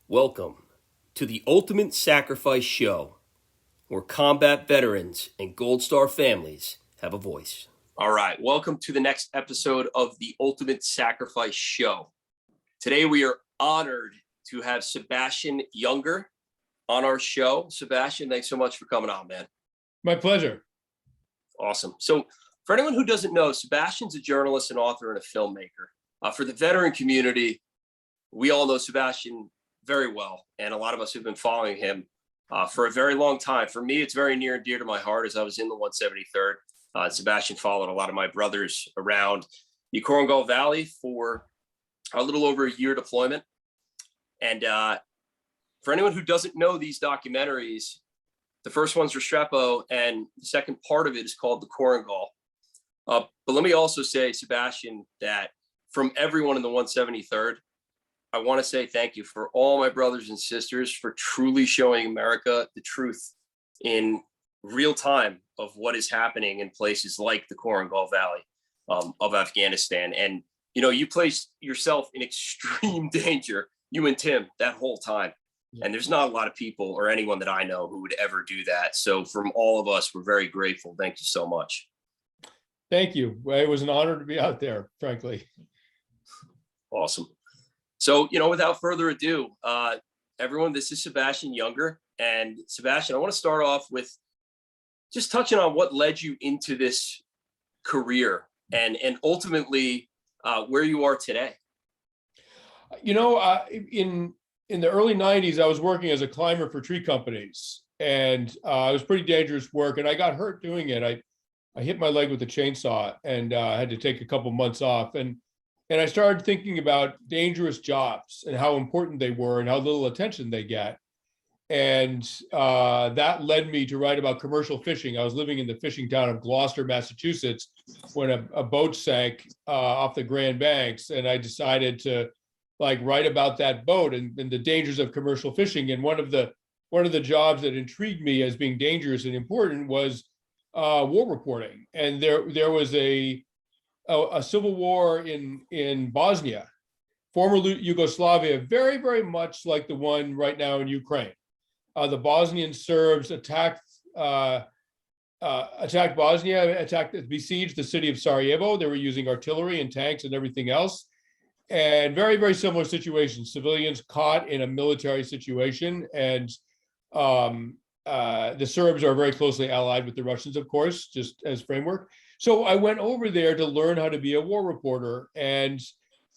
Welcome to the Ultimate Sacrifice Show, where combat veterans and Gold Star families have a voice. All right, welcome to the next episode of the Ultimate Sacrifice Show. Today we are honored to have Sebastian Junger on our show. Sebastian, thanks so much for coming on, man. My pleasure. Awesome. So for anyone who doesn't know, Sebastian's a journalist and author and a filmmaker. For the veteran community, we all know Sebastian very well, and a lot of us have been following him for a very long time. For me, it's very near and dear to my heart, as I was in the 173rd. Sebastian followed a lot of my brothers around the Korengal Valley for a little over a year deployment. And for anyone who doesn't know these documentaries, the first one's Restrepo, and the second part of it is called the Korengal. But let me also say, Sebastian, that from everyone in the 173rd, I want to say thank you for all my brothers and sisters for truly showing America the truth in real time of what is happening in places like the Korengal Valley of Afghanistan. And, you know, you placed yourself in extreme danger, you and Tim, that whole time. And there's not a lot of people or anyone that I know who would ever do that. So from all of us, we're very grateful. Thank you so much. Thank you. Well, it was an honor to be out there, frankly. Awesome. So, you know, without further ado, everyone, this is Sebastian Junger. And Sebastian, I want to start off with just touching on what led you into this career and ultimately where you are today. You know, in the early 90s, I was working as a climber for tree companies, and it was pretty dangerous work, and I got hurt doing it. I hit my leg with a chainsaw and had to take a couple months off. And I started thinking about dangerous jobs and how important they were and how little attention they get. And that led me to write about commercial fishing. I was living in the fishing town of Gloucester, Massachusetts, when a boat sank off the Grand Banks. And I decided to write about that boat and the dangers of commercial fishing. And one of the jobs that intrigued me as being dangerous and important was war reporting. And there was a civil war in Bosnia, former Yugoslavia, very, very much like the one right now in Ukraine. The Bosnian Serbs besieged the city of Sarajevo. They were using artillery and tanks and everything else. And very, very similar situations, civilians caught in a military situation. And the Serbs are very closely allied with the Russians, of course, just as framework. So I went over there to learn how to be a war reporter, and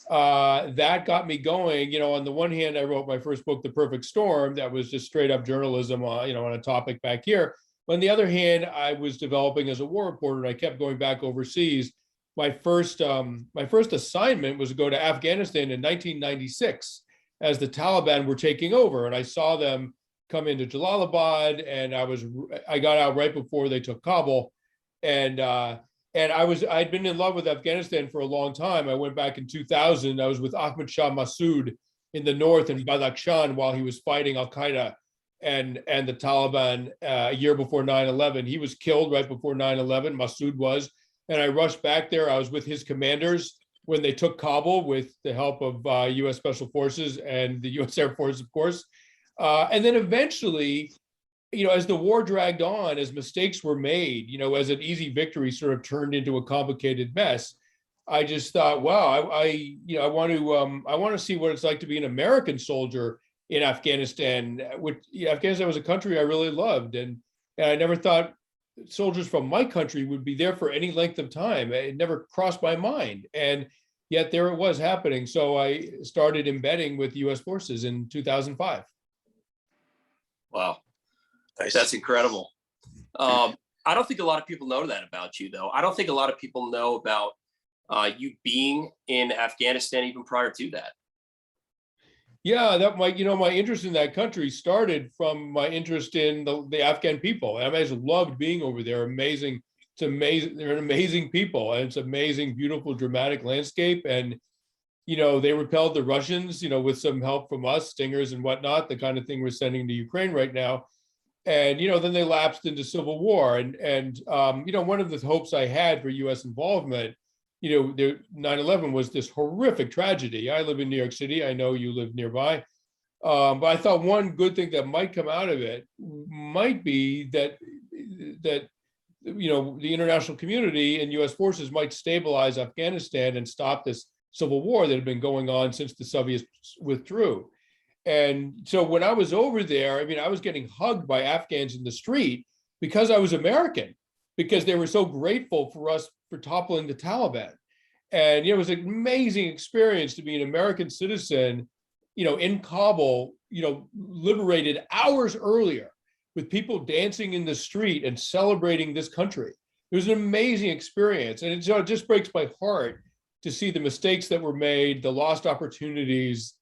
that got me going. You know, on the one hand, I wrote my first book, The Perfect Storm, that was just straight up journalism, on a topic back here. But on the other hand, I was developing as a war reporter, and I kept going back overseas. My first assignment was to go to Afghanistan in 1996 as the Taliban were taking over, and I saw them come into Jalalabad, and I got out right before they took Kabul, and I'd been in love with Afghanistan for a long time. I went back in 2000. I was with Ahmad Shah Massoud in the north in Badakhshan while he was fighting Al Qaeda and the Taliban a year before 9/11. He was killed right before 9/11. Massoud was, and I rushed back there. I was with his commanders when they took Kabul with the help of U.S. Special Forces and the U.S. Air Force, of course. And then eventually, you know, as the war dragged on, as mistakes were made, you know, as an easy victory sort of turned into a complicated mess, I just thought, wow, I want to see what it's like to be an American soldier in Afghanistan. Afghanistan was a country I really loved, and I never thought soldiers from my country would be there for any length of time. It never crossed my mind, and yet there it was happening. So I started embedding with U.S. forces in 2005. Wow. That's incredible. I don't think a lot of people know that about you, though. I don't think a lot of people know about you being in Afghanistan even prior to that. Yeah, my interest in that country started from my interest in the Afghan people. I just loved being over there. Amazing. It's amazing. They're amazing people, and it's amazing, beautiful, dramatic landscape. And, you know, they repelled the Russians, you know, with some help from us, Stingers and whatnot, the kind of thing we're sending to Ukraine right now. And, you know, then they lapsed into civil war. And you know, one of the hopes I had for U.S. involvement, you know, 9/11 was this horrific tragedy. I live in New York City. I know you live nearby. But I thought one good thing that might come out of it might be that the international community and U.S. forces might stabilize Afghanistan and stop this civil war that had been going on since the Soviets withdrew. And so when I was over there, I mean, I was getting hugged by Afghans in the street because I was American, because they were so grateful for us for toppling the Taliban. And it was an amazing experience to be an American citizen, in Kabul, liberated hours earlier, with people dancing in the street and celebrating this country. It was an amazing experience. And it just breaks my heart to see the mistakes that were made, the lost opportunities,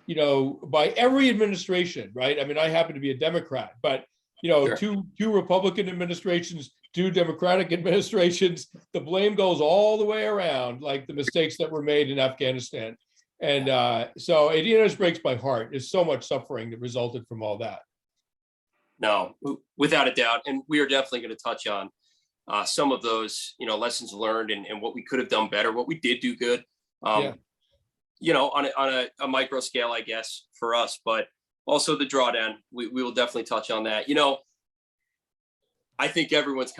by every administration, right? I mean, I happen to be a Democrat, but, Sure. two Republican administrations, two Democratic administrations, the blame goes all the way around, like the mistakes that were made in Afghanistan. And so it just breaks my heart. There's so much suffering that resulted from all that. No, without a doubt. And we are definitely going to touch on some of those, lessons learned and what we could have done better, what we did do good, Yeah. On a micro scale, I guess, for us, but also the drawdown. We will definitely touch on that. I think everyone's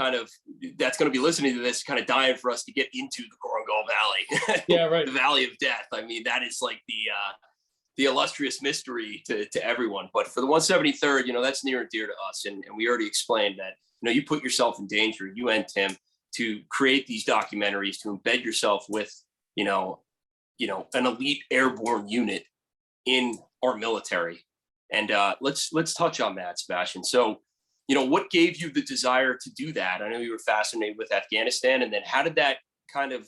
that's going to be listening to this kind of dying for us to get into the Korangal Valley. Yeah, right. The Valley of Death. I mean, that is like the illustrious mystery to everyone. But for the 173rd, that's near and dear to us. And we already explained that, you put yourself in danger, you and Tim, to create these documentaries, to embed yourself with, an elite airborne unit in our military. And let's touch on that, Sebastian. So, what gave you the desire to do that? I know you were fascinated with Afghanistan, and then how did that kind of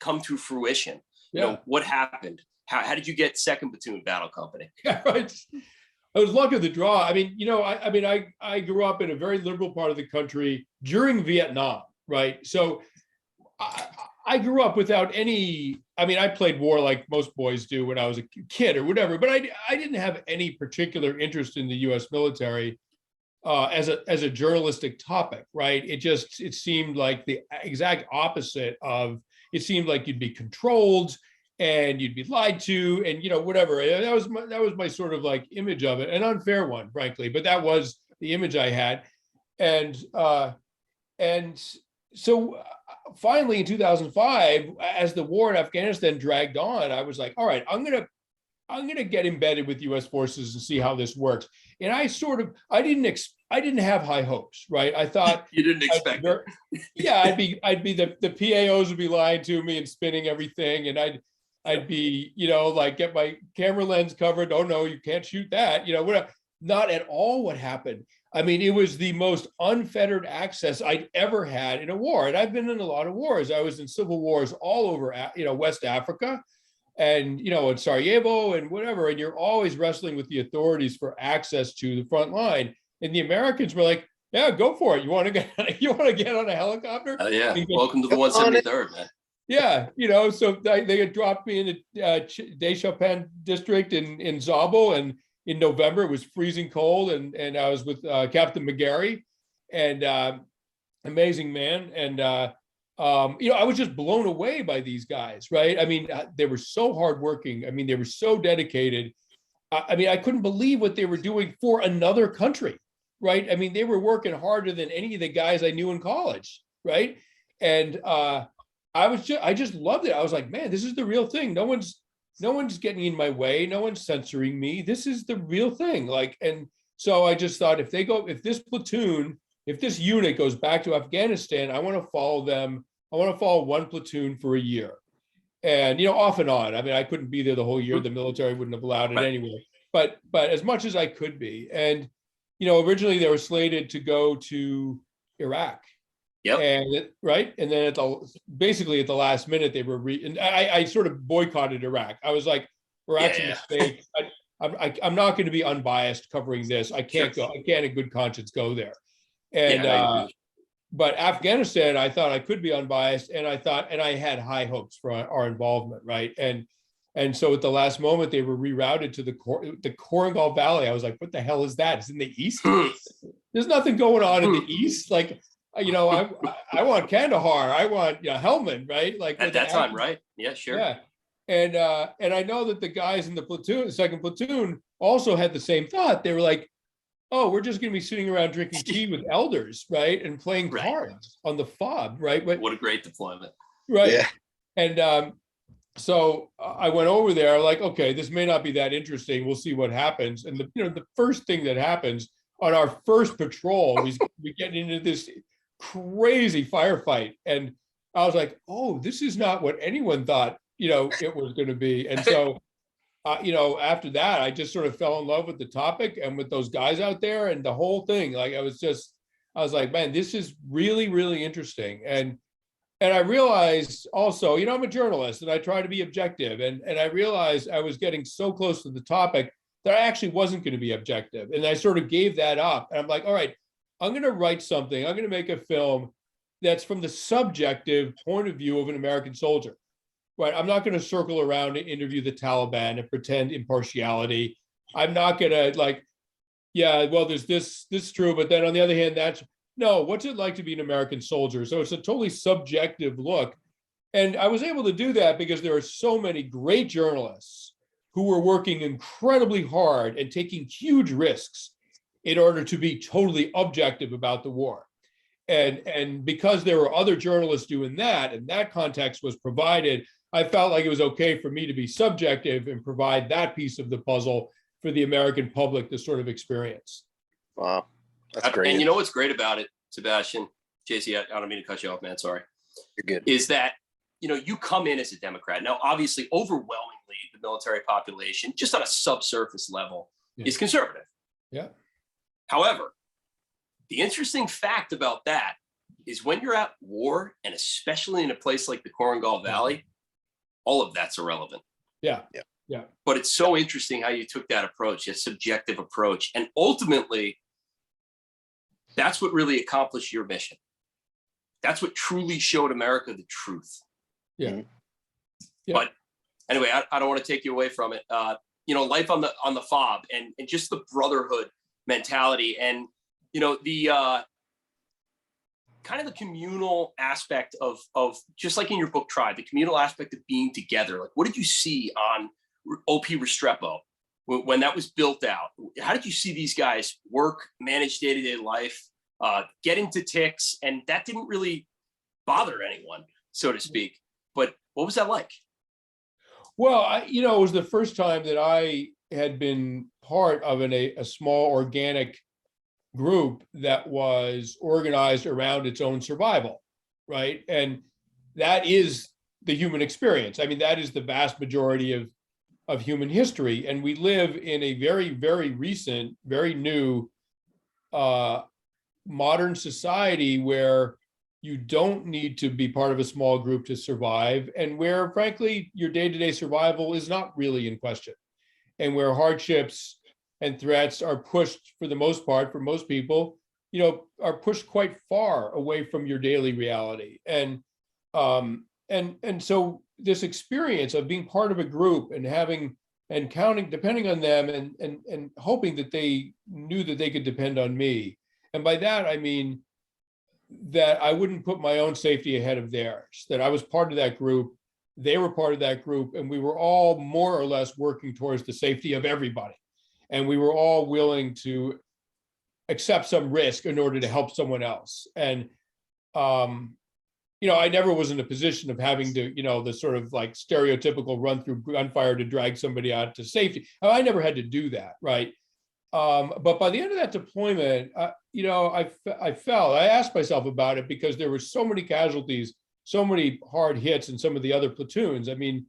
come to fruition? Yeah. What happened? How did you get 2nd Platoon Battle Company? Yeah, right. I was lucky of the draw. I mean, I grew up in a very liberal part of the country during Vietnam, right? So I grew up without any, I played war like most boys do when I was a kid or whatever, but I didn't have any particular interest in the U.S. military as a journalistic topic, right? It seemed like the exact opposite of, it seemed like you'd be controlled and you'd be lied to, and whatever. That was my sort of like image of it, an unfair one, frankly, but that was the image I had. And so finally in 2005, as the war in Afghanistan dragged on, I was like, all right, I'm gonna get embedded with U.S. forces and see how this works. And I didn't have high hopes, right? I thought you didn't expect it. Yeah, I'd be the PAOs would be lying to me and spinning everything, and I'd be, like get my camera lens covered. Oh no, you can't shoot that. Whatever. Not at all what happened. I mean, it was the most unfettered access I'd ever had in a war. And I've been in a lot of wars. I was in civil wars all over, West Africa and, in Sarajevo and whatever. And you're always wrestling with the authorities for access to the front line. And the Americans were like, yeah, go for it. You want to get on a helicopter? Yeah. Welcome to the 173rd, man. Yeah, so they had dropped me in the Deschapin district in Zabul, and in November it was freezing cold, and I was with Captain McGarry, and amazing man, and I was just blown away by these guys, right? I mean, they were so hardworking. I mean, they were so dedicated. I couldn't believe what they were doing for another country, right? I mean, they were working harder than any of the guys I knew in college, right? And I just loved it. I was like, man, this is the real thing. No one's getting in my way. No one's censoring me. This is the real thing. And so I just thought, if this unit goes back to Afghanistan, I want to follow them. I want to follow one platoon for a year. And, off and on. I mean, I couldn't be there the whole year. The military wouldn't have allowed it anyway. But as much as I could be. And, originally they were slated to go to Iraq. Yep. And then basically at the last minute they were and I sort of boycotted Iraq. I was like, Iraq's a mistake. I'm not going to be unbiased covering this. I can't go. I can't in good conscience go there. And but Afghanistan, I thought I could be unbiased, and I had high hopes for our involvement, right? And so at the last moment they were rerouted to the Korangal Valley. I was like, what the hell is that? It's in the east. There's nothing going on in the east, like. I want Kandahar. I want Helmand, right? Like at that time, right? Yeah, sure. Yeah, and I know that the guys in the platoon, the 2nd platoon, also had the same thought. They were like, oh, we're just going to be sitting around drinking tea with elders, right? And playing Right. cards on the fob, right? What a great deployment. Right. Yeah. And so I went over there like, okay, this may not be that interesting. We'll see what happens. And the first thing that happens on our first patrol, we get into this crazy firefight. And I was like, oh, this is not what anyone thought, it was going to be. And so, after that, I just sort of fell in love with the topic and with those guys out there and the whole thing. Like, I was like, man, this is really, really interesting. And I realized also, I'm a journalist and I try to be objective. And I realized I was getting so close to the topic that I actually wasn't going to be objective. And I sort of gave that up. And I'm like, all right, I'm going to write something. I'm going to make a film that's from the subjective point of view of an American soldier. Right. I'm not going to circle around and interview the Taliban and pretend impartiality. I'm not going to well, there's this true. But then on the other hand, no, what's it like to be an American soldier? So it's a totally subjective look. And I was able to do that because there are so many great journalists who were working incredibly hard and taking huge risks in order to be totally objective about the war. And because there were other journalists doing that, and that context was provided, I felt like it was okay for me to be subjective and provide that piece of the puzzle for the American public to sort of experience. Wow. That's great. And you know what's great about it, Sebastian, JC, I don't mean to cut you off, man. Sorry. You're good. Is that, you come in as a Democrat. Now, obviously, overwhelmingly, the military population, just on a subsurface level, is conservative. Yeah. However, the interesting fact about that is when you're at war, and especially in a place like the Korengal Valley, all of that's irrelevant. Yeah. But it's so interesting how you took that approach, a subjective approach. And ultimately, that's what really accomplished your mission. That's what truly showed America the truth. Yeah. But anyway, I don't want to take you away from it. Life on the fob and just the brotherhood mentality and, the kind of the communal aspect of just like in your book, Tribe, the communal aspect of being together. Like, what did you see on OP Restrepo when that was built out? How did you see these guys work, manage day-to-day life, get into ticks? And that didn't really bother anyone, so to speak. But what was that like? Well, it was the first time that I had been part of a small organic group that was organized around its own survival, right? And that is the human experience. I mean, that is the vast majority of human history. And we live in a very, very recent, very new modern society where you don't need to be part of a small group to survive, and where, frankly, your day-to-day survival is not really in question, and where hardships and threats are pushed, for the most part, for most people, are pushed quite far away from your daily reality. And so this experience of being part of a group and having and counting, depending on them, and hoping that they knew that they could depend on me. And by that, I mean that I wouldn't put my own safety ahead of theirs, that I was part of that group, they were part of that group, and we were all more or less working towards the safety of everybody. And we were all willing to accept some risk in order to help someone else. And, I never was in a position of having to, the sort of like stereotypical run through gunfire to drag somebody out to safety. I never had to do that, right? But by the end of that deployment, I asked myself about it because there were so many casualties, so many hard hits in some of the other platoons. I mean,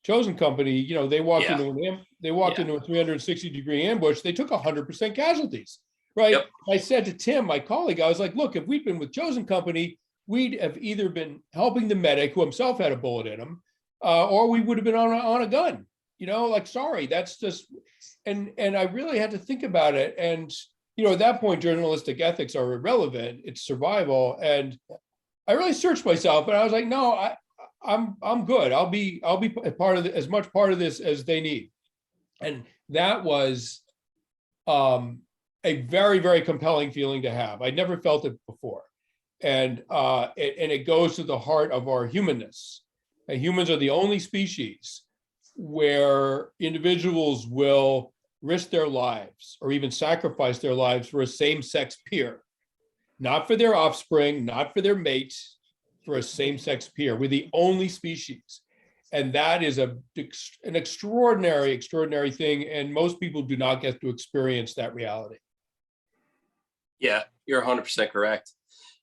Chosen Company, they walked into a 360-degree ambush. They took 100% casualties, right? Yep. I said to Tim, my colleague, I was like, look, if we'd been with Chosen Company, we'd have either been helping the medic who himself had a bullet in him, or we would have been on a gun. Sorry, that's just, and I really had to think about it. And, at that point, journalistic ethics are irrelevant. It's survival. And I really searched myself, and I was like, no, I'm good. I'll be a part of as much part of this as they need. And that was a very, very compelling feeling to have. I'd never felt it before. And it goes to the heart of our humanness. And humans are the only species where individuals will risk their lives or even sacrifice their lives for a same-sex peer, not for their offspring, not for their mate, for a same-sex peer. We're the only species. And that is an extraordinary thing. And most people do not get to experience that reality. Yeah, you're 100% correct.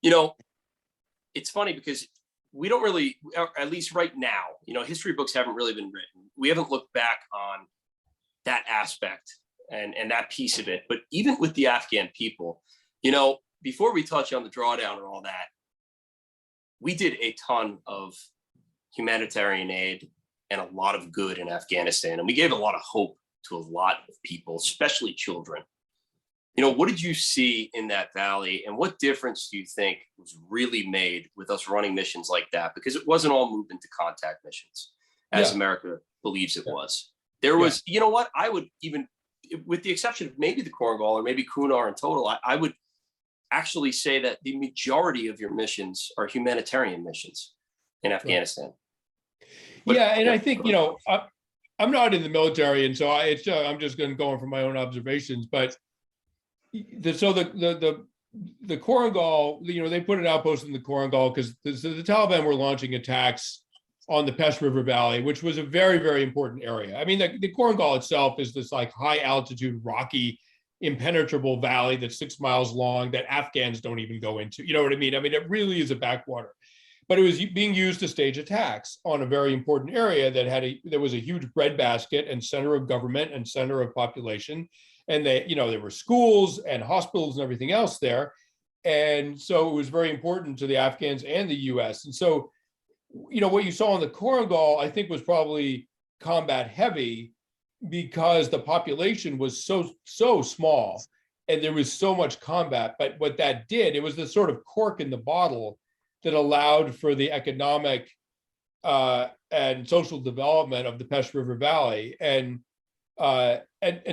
It's funny because we don't really, or at least right now, history books haven't really been written. We haven't looked back on that aspect and that piece of it. But even with the Afghan people, before we touch on the drawdown and all that, we did a ton of humanitarian aid and a lot of good in Afghanistan. And we gave a lot of hope to a lot of people, especially children. What did you see in that valley, and what difference do you think was really made with us running missions like that? Because it wasn't all movement to contact missions, as America believes it was. There was, what I would even, with the exception of maybe the Korengal or maybe Kunar in total, I would actually say that the majority of your missions are humanitarian missions in Afghanistan. But, and I think, I'm not in the military, and so I'm just going from my own observations, but the Korengal, they put an outpost in the Korengal because the Taliban were launching attacks on the Pesh River Valley, which was a very, very important area. I mean, the Korengal itself is this like high altitude, rocky, impenetrable valley that's 6 miles long that Afghans don't even go into. You know what I mean? I mean, it really is a backwater. But it was being used to stage attacks on a very important area that there was a huge breadbasket and center of government and center of population. And there were schools and hospitals and everything else there. And so it was very important to the Afghans and the US. And so, what you saw in the Korengal, I think, was probably combat heavy because the population was so small and there was so much combat. But what that did, it was the sort of cork in the bottle that allowed for the economic and social development of the Pesh River Valley. And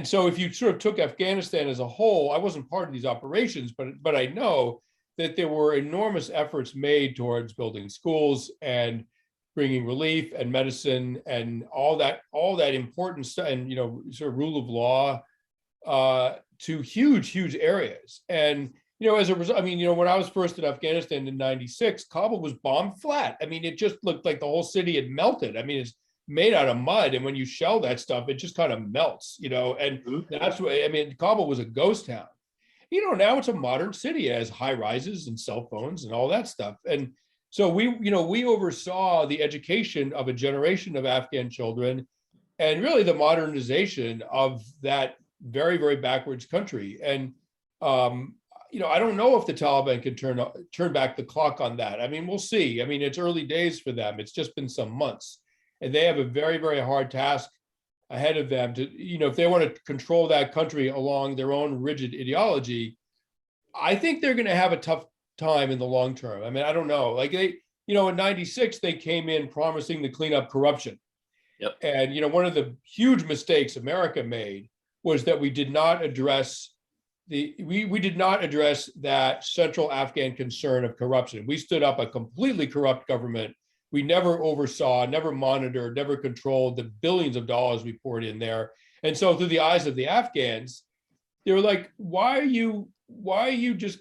so if you sort of took Afghanistan as a whole, I wasn't part of these operations, but I know that there were enormous efforts made towards building schools and bringing relief and medicine and all that important stuff, and sort of rule of law to huge areas. And as a result, I mean, when I was first in Afghanistan in '96, Kabul was bombed flat. I mean, it just looked like the whole city had melted. I mean, it's made out of mud, and when you shell that stuff, it just kind of melts, and that's what, I mean, Kabul was a ghost town. Now it's a modern city. It has high rises and cell phones and all that stuff. And so we oversaw the education of a generation of Afghan children and really the modernization of that very, very backwards country. And, I don't know if the Taliban can turn back the clock on that. I mean, we'll see. I mean, it's early days for them. It's just been some months. And they have a very, very hard task ahead of them to, if they want to control that country along their own rigid ideology. I think they're going to have a tough time in the long term. I mean, I don't know. Like in '96, they came in promising to clean up corruption. Yep. And, one of the huge mistakes America made was that we did not address we did not address that central Afghan concern of corruption. We stood up a completely corrupt government. We never oversaw, never monitored, never controlled the billions of dollars we poured in there. And so through the eyes of the Afghans, they were like, why are you just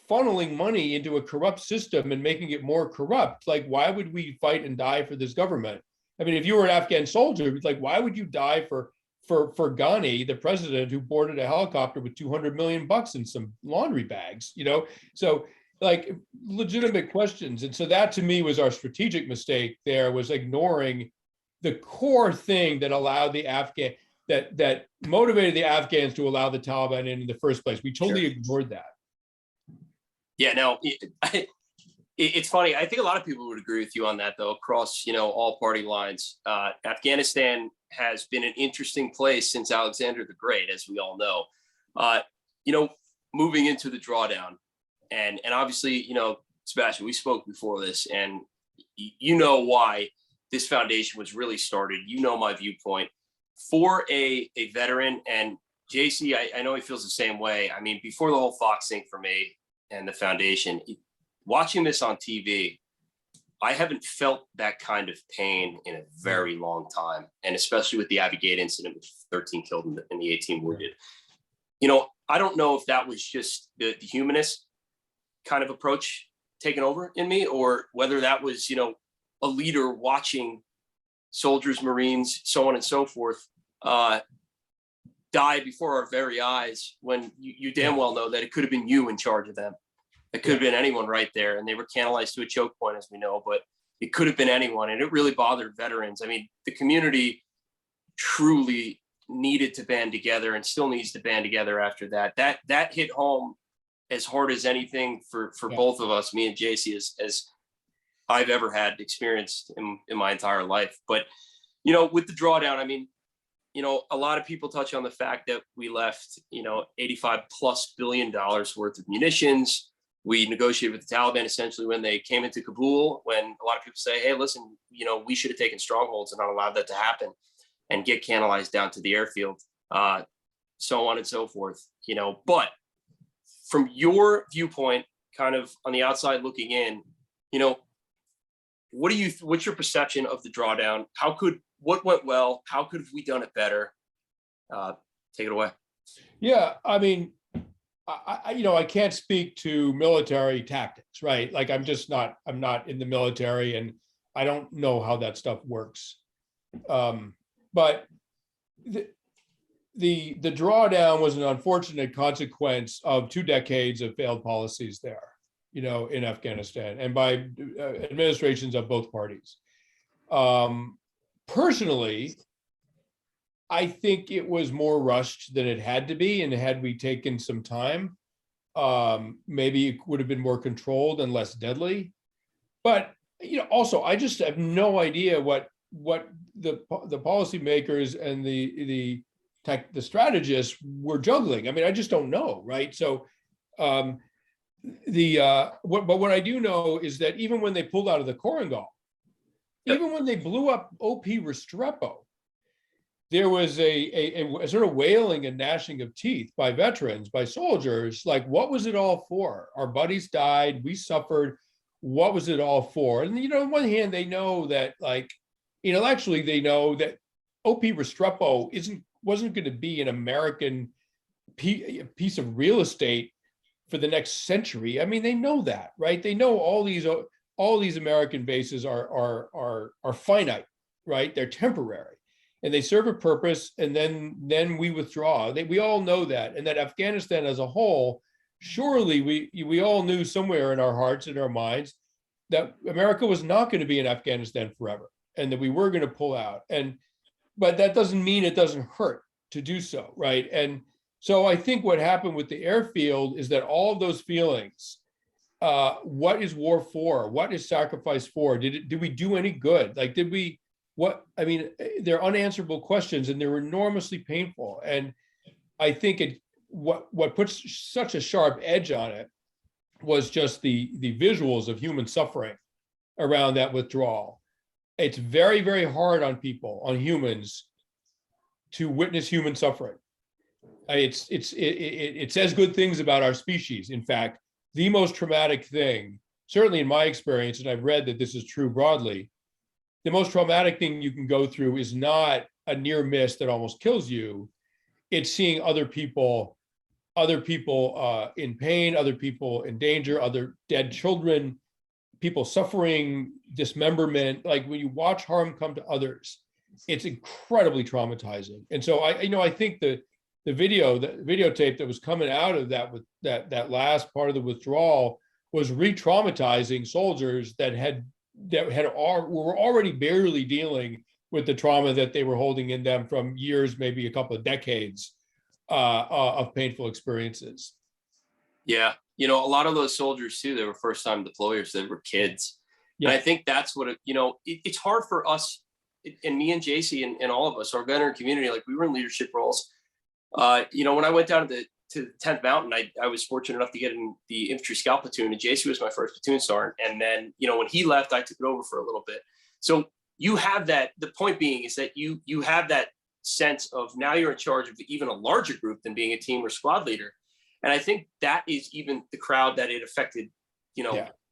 funneling money into a corrupt system and making it more corrupt? Like, why would we fight and die for this government? I mean, if you were an Afghan soldier, it's like, why would you die for Ghani, the president, who boarded a helicopter with $200 million in some laundry bags, So like legitimate questions. And so that to me was our strategic mistake there, was ignoring the core thing that allowed the that motivated the Afghans to allow the Taliban in the first place. We totally ignored that. Yeah, no, it's funny. I think a lot of people would agree with you on that, though, across, all party lines. Afghanistan has been an interesting place since Alexander the Great, as we all know. Moving into the drawdown, and obviously, Sebastian, we spoke before this, and why this foundation was really started. My viewpoint for a veteran, and JC, I know he feels the same way. I mean, before the whole Fox thing for me and the foundation, watching this on TV, I haven't felt that kind of pain in a very long time. And especially with the Abbey Gate incident with 13 killed and the 18 wounded. I don't know if that was just the humanist kind of approach taken over in me, or whether that was, a leader watching soldiers, Marines, so on and so forth, die before our very eyes, when you damn well know that it could have been you in charge of them. It could have been anyone right there. And they were canalized to a choke point, as we know, but it could have been anyone. And it really bothered veterans. I mean, the community truly needed to band together and still needs to band together after that. That hit home as hard as anything for both of us, me and JC, as I've ever had experienced in my entire life. But, with the drawdown, I mean, a lot of people touch on the fact that we left, $85+ billion worth of munitions. We negotiated with the Taliban essentially when they came into Kabul, when a lot of people say, hey, listen, we should have taken strongholds and not allowed that to happen and get canalized down to the airfield, so on and so forth, But from your viewpoint, kind of on the outside looking in, what's your perception of the drawdown? What went well? How could we done it better? Take it away. Yeah, I mean, I can't speak to military tactics, right? Like I'm not in the military, and I don't know how that stuff works. But the drawdown was an unfortunate consequence of 2 decades of failed policies there, in Afghanistan, and by administrations of both parties. Personally, I think it was more rushed than it had to be, and had we taken some time, maybe it would have been more controlled and less deadly. But also, I just have no idea what the policymakers and the strategists were juggling. I mean, I just don't know, right? So, but what I do know is that even when they pulled out of the Korangal, even when they blew up OP Restrepo, there was a sort of wailing and gnashing of teeth by veterans, by soldiers, like, what was it all for? Our buddies died, we suffered, what was it all for? And, on one hand, they know that, like, intellectually, they know that OP Restrepo wasn't going to be an American piece of real estate for the next century. I mean, they know that, right? They know all these American bases are finite, right? They're temporary. And they serve a purpose, and then we withdraw. We all know that, and that Afghanistan as a whole, surely we all knew somewhere in our hearts and our minds that America was not going to be in Afghanistan forever, and that we were going to pull out. But that doesn't mean it doesn't hurt to do so, right? And so I think what happened with the airfield is that all of those feelings, what is war for? What is sacrifice for? Did we do any good? Like, did we? They're unanswerable questions, and they're enormously painful. And I think what puts such a sharp edge on it was just the visuals of human suffering around that withdrawal. It's very, very hard on people, on humans, to witness human suffering. It says good things about our species. In fact, the most traumatic thing, certainly in my experience, and I've read that this is true broadly, the most traumatic thing you can go through is not a near miss that almost kills you. It's seeing other people in pain, other people in danger, other dead children, people suffering dismemberment. Like, when you watch harm come to others, it's incredibly traumatizing. And so I think the videotape that was coming out of that last part of the withdrawal was re-traumatizing soldiers that were already barely dealing with the trauma that they were holding in them from years, maybe a couple of decades of painful experiences. Yeah. A lot of those soldiers too, they were first-time deployers. They were kids. Yeah. And I think that's what, it's hard for us, and me and JC and all of us, our veteran community, like, we were in leadership roles. When I went down to the 10th Mountain, I was fortunate enough to get in the infantry scout platoon, and JC was my first platoon sergeant. And then, when he left, I took it over for a little bit. So you have that. The point being is that you have that sense of now you're in charge of even a larger group than being a team or squad leader. And I think that is even the crowd that it affected,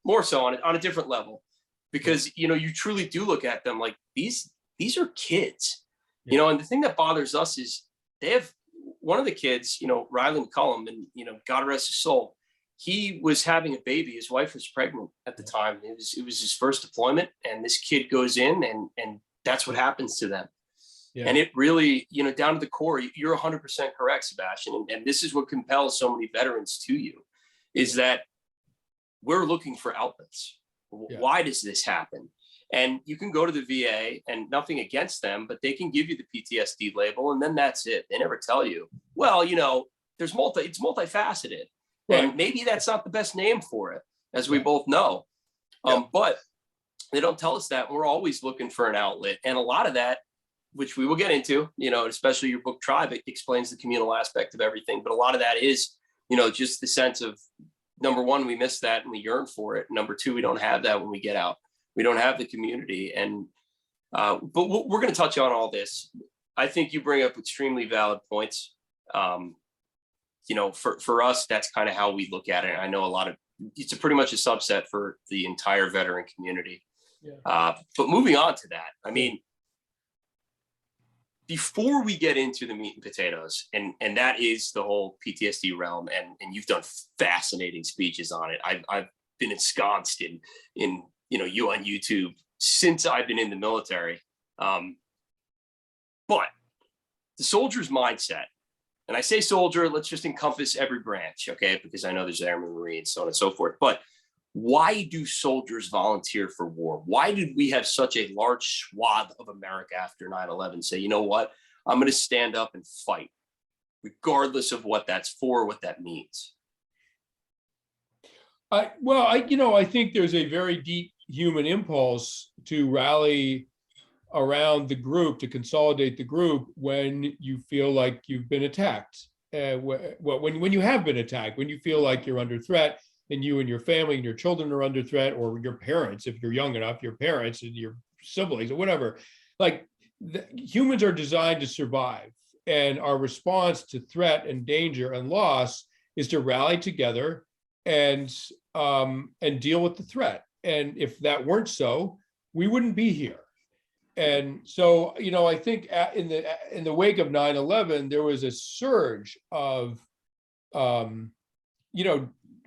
more so on a different level. because, you truly do look at them like these are kids, and the thing that bothers us is they have one of the kids, Riley McCullum, and, God rest his soul. He was having a baby. His wife was pregnant at the time. It was his first deployment, and this kid goes in and that's what happens to them. Yeah. And it really, down to the core, you're 100% correct, Sebastian. And this is what compels so many veterans to you, is that we're looking for outlets. Yeah. Why does this happen? And you can go to the VA, and nothing against them, but they can give you the PTSD label, and then that's it. They never tell you, well, it's multifaceted. Right. And maybe that's not the best name for it, as we both know. But they don't tell us that. We're always looking for an outlet. And a lot of that, which we will get into, especially your book Tribe, it explains the communal aspect of everything. But a lot of that is, just the sense of, number one, we miss that and we yearn for it. Number two, we don't have that when we get out. We don't have the community. And but we're going to touch on all this. I think you bring up extremely valid points. For us, that's kind of how we look at it. I know it's pretty much a subset for the entire veteran community. Yeah. But moving on to that, I mean, before we get into the meat and potatoes, and that is the whole PTSD realm, and you've done fascinating speeches on it. I've been ensconced in you on YouTube since I've been in the military. But the soldier's mindset, and I say soldier, let's just encompass every branch, okay? Because I know there's Airmen, Marines, so on and so forth. But why do soldiers volunteer for war? Why did we have such a large swath of America after 9/11 say, you know what, I'm going to stand up and fight, regardless of what that's for, what that means? I think there's a very deep human impulse to rally around the group, to consolidate the group when you feel like you've been attacked. When you have been attacked, when you feel like you're under threat, and you and your family and your children are under threat, or your parents, if you're young enough, your parents and your siblings or whatever. Like, humans are designed to survive, and our response to threat and danger and loss is to rally together and deal with the threat. And if that weren't so, we wouldn't be here. And so, I think in the wake of 9/11, there was a surge of,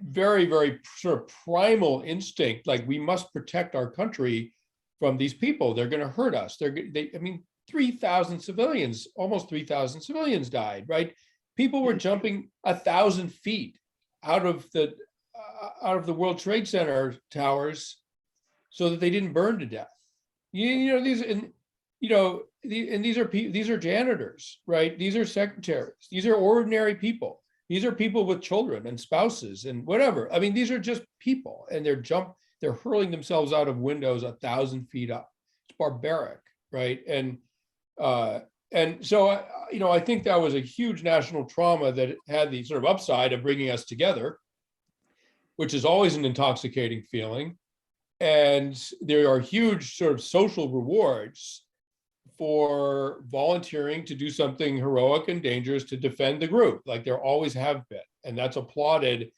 very, very sort of primal instinct, like, we must protect our country from these people. They're going to hurt us. 3,000 civilians, almost 3,000 civilians died, right? People were jumping 1,000 feet out of the World Trade Center towers so that they didn't burn to death. These are janitors, right? These are secretaries. These are ordinary people. These are people with children and spouses and whatever. I mean, these are just people, and they're hurling themselves out of windows 1,000 feet up. It's barbaric, right? And so, I think that was a huge national trauma that had the sort of upside of bringing us together, which is always an intoxicating feeling. And there are huge sort of social rewards for volunteering to do something heroic and dangerous to defend the group, like there always have been, and that's applauded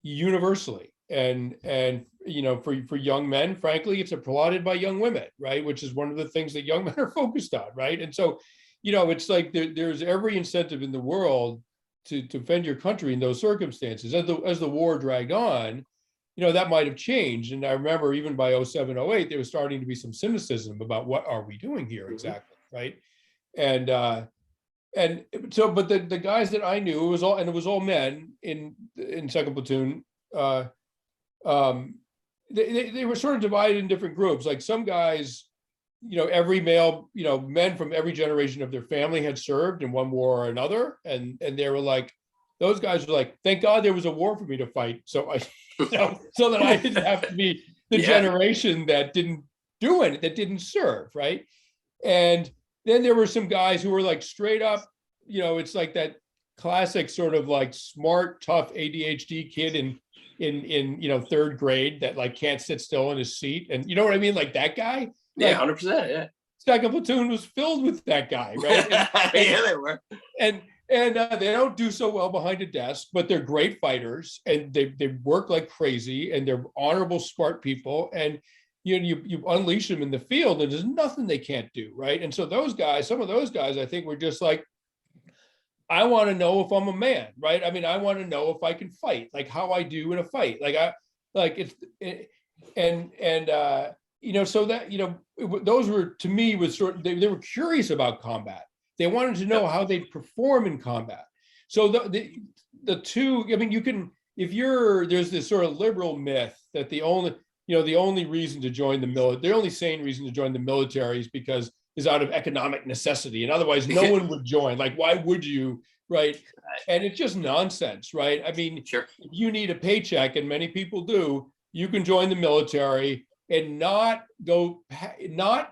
universally. And for young men, frankly, it's applauded by young women, right? Which is one of the things that young men are focused on, right? And so, it's like there's every incentive in the world to defend your country in those circumstances. As the war dragged on, that might have changed. And I remember even by 07, 08, there was starting to be some cynicism about what are we doing here exactly, right? And so, but the guys that I knew, it was all men in second platoon. They were sort of divided in different groups. Like, some guys, every male, men from every generation of their family had served in one war or another, and they were like, those guys were like, thank God there was a war for me to fight, so that I didn't have to be the generation that didn't do it, that didn't serve, right? And then there were some guys who were like straight up, it's like that classic sort of like smart, tough ADHD kid in third grade that like can't sit still in his seat, and you know what I mean, like that guy. Yeah, 100%. Yeah. Second platoon was filled with that guy, right? Yeah, they were. And they don't do so well behind a desk, but they're great fighters, and they work like crazy, and they're honorable, smart people. And you unleash them in the field and there's nothing they can't do, right? And so those guys, some of those guys, I think were just like, I want to know if I'm a man, right? I mean, I want to know if I can fight, like how I do in a fight. So that, those were, to me, was sort of, they were curious about combat. They wanted to know how they'd perform in combat. So the two, I mean, you can, there's this sort of liberal myth that the only reason to join the military, the only sane reason to join the military is out of economic necessity. And otherwise no one would join. Like, why would you, right? And it's just nonsense, right? I mean, Sure. If you need a paycheck, and many people do, you can join the military and not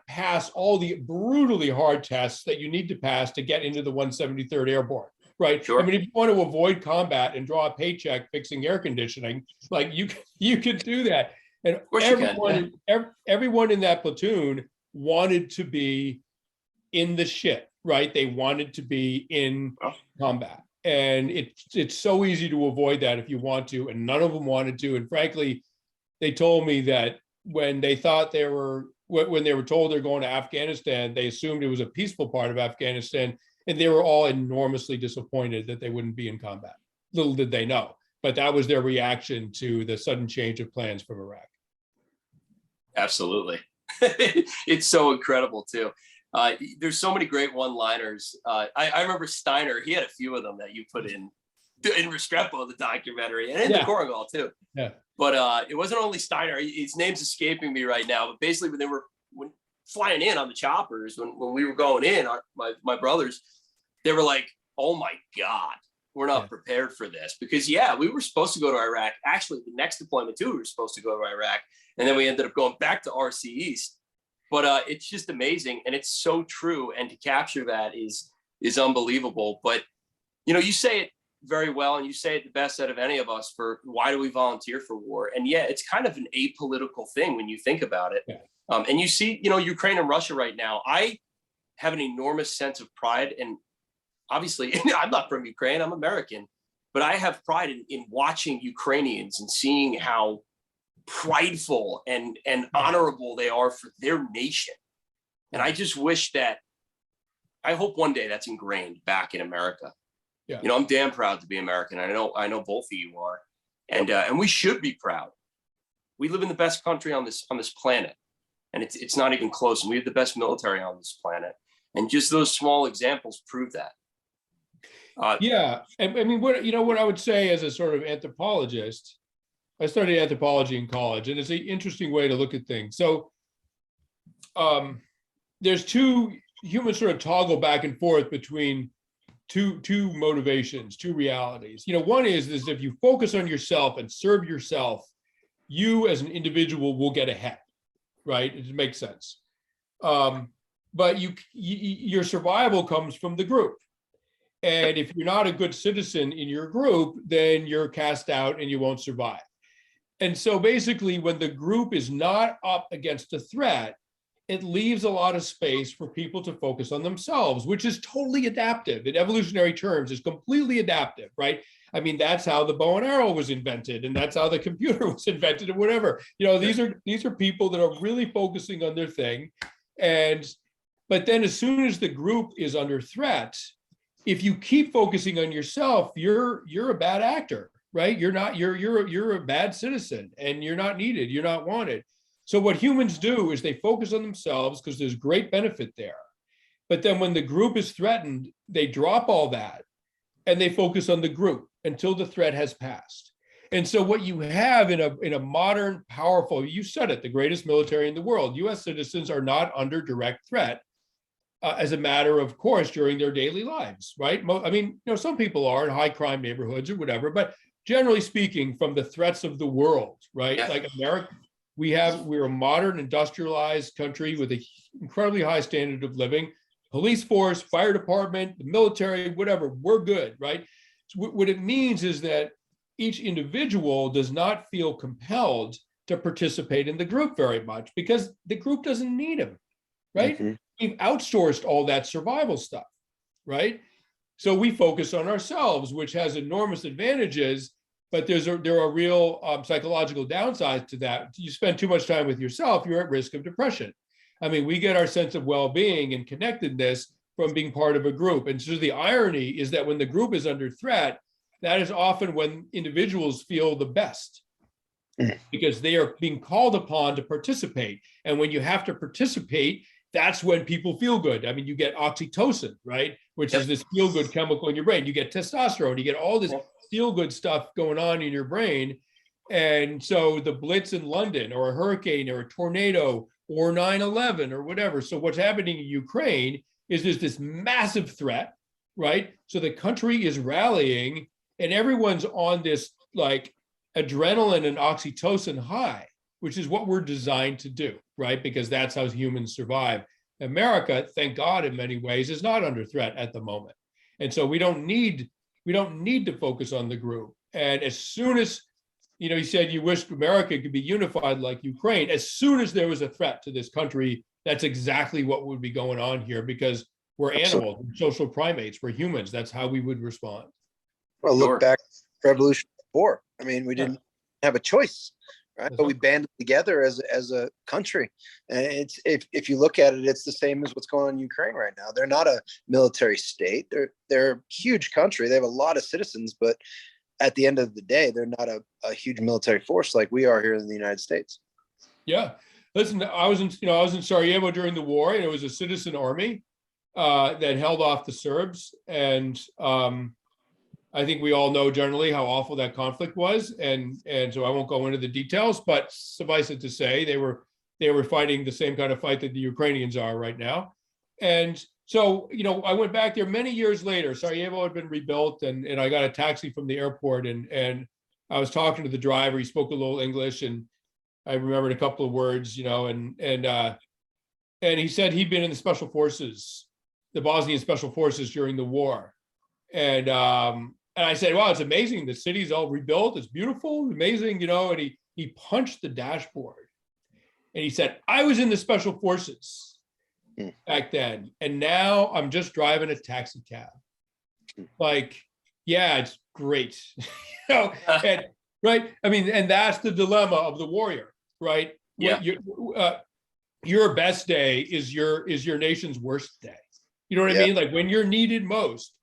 pass all the brutally hard tests that you need to pass to get into the 173rd Airborne, right? Sure. I mean, if you want to avoid combat and draw a paycheck fixing air conditioning, like you can do that. And everyone in that platoon wanted to be in the shit, right? They wanted to be in combat. And it's so easy to avoid that if you want to, and none of them wanted to. And frankly, they told me that when they thought when they were told they're going to Afghanistan, they assumed it was a peaceful part of Afghanistan, and they were all enormously disappointed that they wouldn't be in combat. Little did they know, but that was their reaction to the sudden change of plans from Iraq. Absolutely. It's so incredible too. There's so many great one-liners. I remember Steiner, he had a few of them that you put in Restrepo, the documentary, and in the Korengal too. Yeah. But it wasn't only Steiner. His name's escaping me right now. But basically, when they were flying in on the choppers, when we were going in, my brothers, they were like, "Oh my God, we're not prepared for this." Because we were supposed to go to Iraq. Actually, the next deployment too, we were supposed to go to Iraq, and then we ended up going back to RC East. But it's just amazing, and it's so true. And to capture that is unbelievable. But you say it very well, and you say it the best out of any of us for why do we volunteer for war? And it's kind of an apolitical thing when you think about it. And you see, Ukraine and Russia right now, I have an enormous sense of pride. And obviously I'm not from Ukraine, I'm American, but I have pride in watching Ukrainians and seeing how prideful and honorable they are for their nation. And I just wish I hope one day that's ingrained back in America. Yeah. I'm damn proud to be American. I know both of you are, and we should be proud. We live in the best country on this planet, and it's not even close. And we have the best military on this planet, and just those small examples prove that. I mean, what I would say as a sort of anthropologist, I studied anthropology in college, and it's an interesting way to look at things. So, there's two humans sort of toggle back and forth between two motivations, two realities. One is if you focus on yourself and serve yourself, you as an individual will get ahead, right? It makes sense. But your survival comes from the group. And if you're not a good citizen in your group, then you're cast out and you won't survive. And so basically, when the group is not up against a threat, it leaves a lot of space for people to focus on themselves, which is totally adaptive. In evolutionary terms, is completely adaptive, right? I mean, that's how the bow and arrow was invented, and that's how the computer was invented, and whatever. These are people that are really focusing on their thing. But then as soon as the group is under threat, if you keep focusing on yourself, you're a bad actor, right? You're a bad citizen, and you're not needed, you're not wanted. So what humans do is they focus on themselves because there's great benefit there. But then when the group is threatened, they drop all that and they focus on the group until the threat has passed. And so what you have in a modern, powerful, you said it, the greatest military in the world, US citizens are not under direct threat as a matter of course during their daily lives, right? I mean, some people are in high crime neighborhoods or whatever, but generally speaking, from the threats of the world, right? Like America, we're a modern industrialized country with an incredibly high standard of living, police force, fire department, the military, whatever, we're good, right? So what it means is that each individual does not feel compelled to participate in the group very much because the group doesn't need him, right? Mm-hmm. We've outsourced all that survival stuff, right? So we focus on ourselves, which has enormous advantages. but there are real psychological downsides to that. You spend too much time with yourself, you're at risk of depression. I mean, we get our sense of well-being and connectedness from being part of a group. And so the irony is that when the group is under threat, that is often when individuals feel the best because they are being called upon to participate. And when you have to participate, that's when people feel good. I mean, you get oxytocin, right? Which is this feel-good chemical in your brain. You get testosterone, you get all this feel-good stuff going on in your brain. And so the blitz in London or a hurricane or a tornado or 9/11 or whatever. So what's happening in Ukraine is there's this massive threat, right? So the country is rallying and everyone's on this like adrenaline and oxytocin high, which is what we're designed to do, right? Because that's how humans survive. America, thank God, in many ways, is not under threat at the moment. And so we don't need to focus on the group. And as soon as, you said you wished America could be unified like Ukraine, as soon as there was a threat to this country, that's exactly what would be going on here because we're animals, we're social primates, we're humans. That's how we would respond. Well, look back to Revolution War. I mean, we didn't have a choice, right? But we banded together as a country. And it's if you look at it, it's the same as what's going on in Ukraine right now. They're not a military state. They're a huge country. They have a lot of citizens, but at the end of the day, they're not a huge military force like we are here in the United States. Yeah. Listen, I was in Sarajevo during the war, and it was a citizen army that held off the Serbs. And I think we all know generally how awful that conflict was, and so I won't go into the details. But suffice it to say, they were fighting the same kind of fight that the Ukrainians are right now. And so, I went back there many years later. Sarajevo had been rebuilt, and I got a taxi from the airport, and I was talking to the driver. He spoke a little English, and I remembered a couple of words, and he said he'd been in the special forces, the Bosnian special forces during the war, and I said, "Wow, it's amazing. The city's all rebuilt. It's beautiful, amazing, And he punched the dashboard, and he said, "I was in the special forces back then, and now I'm just driving a taxi cab." Like, yeah, it's great, and right. I mean, and that's the dilemma of the warrior, right? Yeah. Your best day is your nation's worst day. You know what I mean? Like when you're needed most,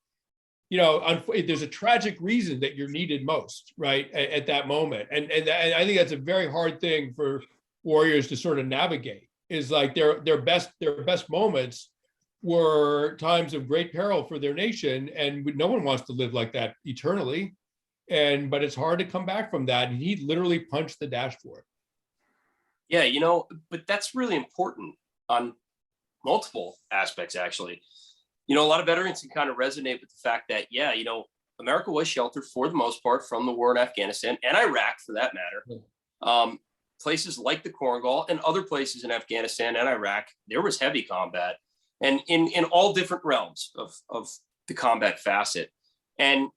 there's a tragic reason that you're needed most, right? At that moment. And I think that's a very hard thing for warriors to sort of navigate, is like their best moments were times of great peril for their nation. And no one wants to live like that eternally. But it's hard to come back from that. And he literally punched the dashboard. Yeah, but that's really important on multiple aspects, actually. A lot of veterans can kind of resonate with the fact that, America was sheltered for the most part from the war in Afghanistan and Iraq, for that matter. Places like the Korengal and other places in Afghanistan and Iraq, there was heavy combat, and in all different realms of the combat facet. And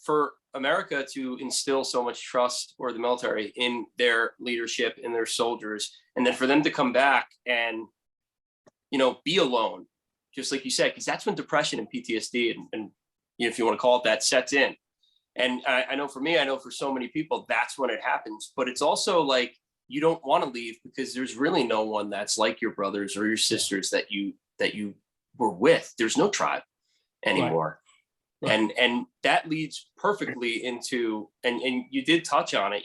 for America to instill so much trust, or the military, in their leadership, in their soldiers, and then for them to come back and, be alone, just like you said, because that's when depression and PTSD and if you want to call it that, sets in. And I know for me, I know for so many people, that's when it happens. But it's also like, you don't want to leave because there's really no one that's like your brothers or your sisters that you were with. There's no tribe anymore. Right. And that leads perfectly into, and you did touch on it,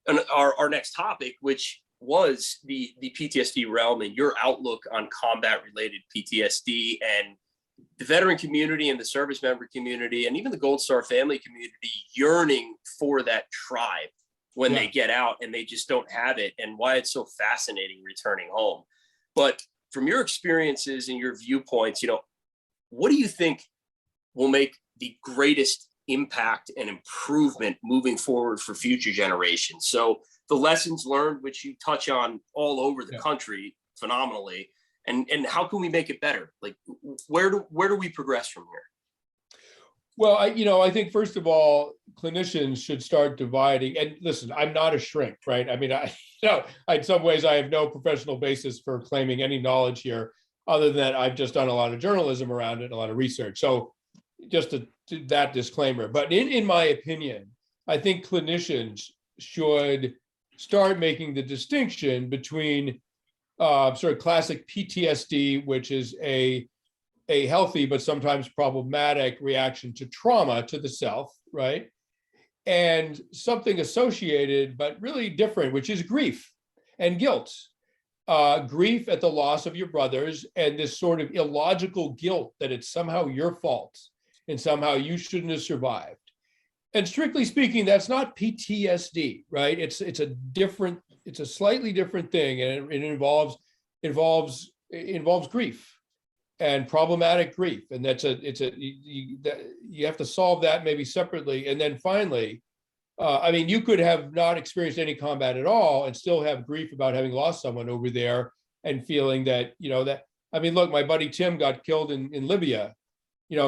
and our next topic, which was the PTSD realm and your outlook on combat related PTSD, and the veteran community and the service member community and even the Gold Star family community yearning for that tribe when they get out and they just don't have it, and why it's so fascinating returning home. But from your experiences and your viewpoints, what do you think will make the greatest impact and improvement moving forward for future generations? So the lessons learned, which you touch on all over the country phenomenally, and how can we make it better? Like, where do we progress from here? Well, I think first of all, clinicians should start dividing. And listen, I'm not a shrink, right? I mean, in some ways, I have no professional basis for claiming any knowledge here, other than I've just done a lot of journalism around it, a lot of research. So just to that disclaimer. But in my opinion, I think clinicians should start making the distinction between sort of classic PTSD, which is a healthy but sometimes problematic reaction to trauma to the self, right? And something associated but really different, which is grief and guilt. Grief at the loss of your brothers and this sort of illogical guilt that it's somehow your fault and somehow you shouldn't have survived. And strictly speaking, that's not PTSD, right? It's a slightly different thing, and it involves grief and problematic grief, and you have to solve that maybe separately. And then finally, I mean, you could have not experienced any combat at all and still have grief about having lost someone over there and feeling that, I mean, look, my buddy Tim got killed in Libya.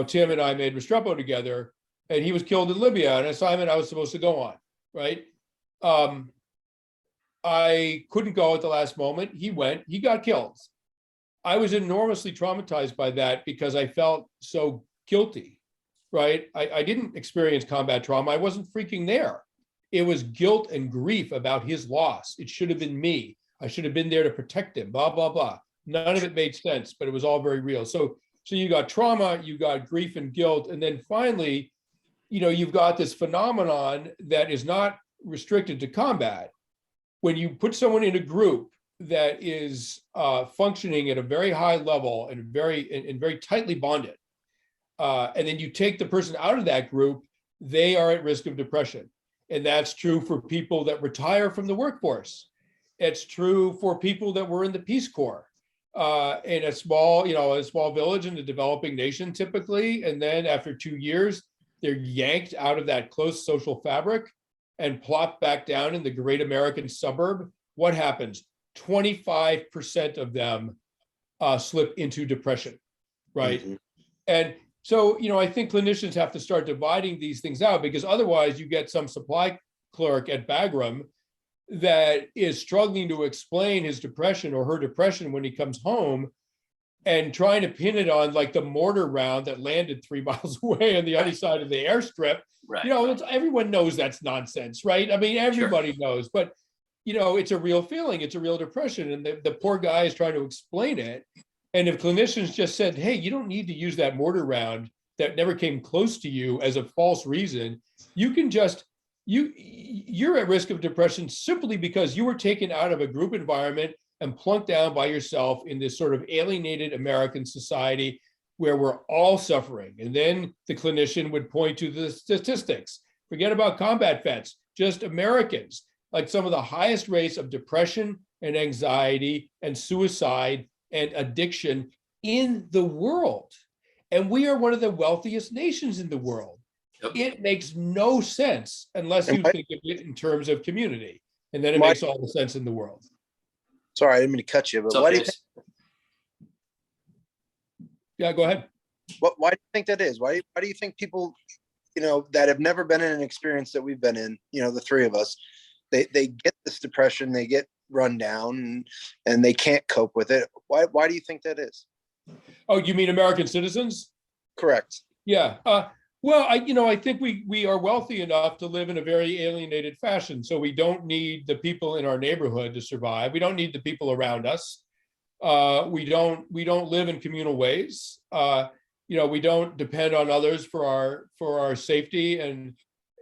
Tim and I made Restrepo together, and he was killed in Libya, an assignment I was supposed to go on, right? I couldn't go at the last moment. He went, he got killed. I was enormously traumatized by that because I felt so guilty, right? I didn't experience combat trauma. I wasn't freaking there. It was guilt and grief about his loss. It should have been me. I should have been there to protect him, blah, blah, blah. None of it made sense, but it was all very real. So you got trauma, you got grief and guilt. And then finally, you've got this phenomenon that is not restricted to combat. When you put someone in a group that is functioning at a very high level and very tightly bonded, and then you take the person out of that group, they are at risk of depression. And that's true for people that retire from the workforce. It's true for people that were in the Peace Corps in a small village in a developing nation typically. And then after 2 years, they're yanked out of that close social fabric and plopped back down in the great American suburb. What happens? 25% of them slip into depression, right? Mm-hmm. And so, I think clinicians have to start dividing these things out, because otherwise you get some supply clerk at Bagram that is struggling to explain his depression or her depression when he comes home and trying to pin it on like the mortar round that landed 3 miles away on the other side of the airstrip. Right. Everyone knows that's nonsense, right? I mean, everybody knows, but it's a real feeling. It's a real depression. And the poor guy is trying to explain it. And if clinicians just said, hey, you don't need to use that mortar round that never came close to you as a false reason, you can just, you're at risk of depression simply because you were taken out of a group environment and plunked down by yourself in this sort of alienated American society where we're all suffering. And then the clinician would point to the statistics. Forget about combat vets, just Americans, like some of the highest rates of depression and anxiety and suicide and addiction in the world. And we are one of the wealthiest nations in the world. Yep. It makes no sense unless you think of it in terms of community. And then it makes all the sense in the world. Sorry, I didn't mean to cut you, but why do you think? Yeah, go ahead. Why do you think that is? Why do you think people, that have never been in an experience that we've been in, the three of us, they get this depression, they get run down, and they can't cope with it? Why do you think that is? Oh, you mean American citizens? Correct. Yeah. Well, I think we are wealthy enough to live in a very alienated fashion. So we don't need the people in our neighborhood to survive. We don't need the people around us. We don't live in communal ways. We don't depend on others for our safety and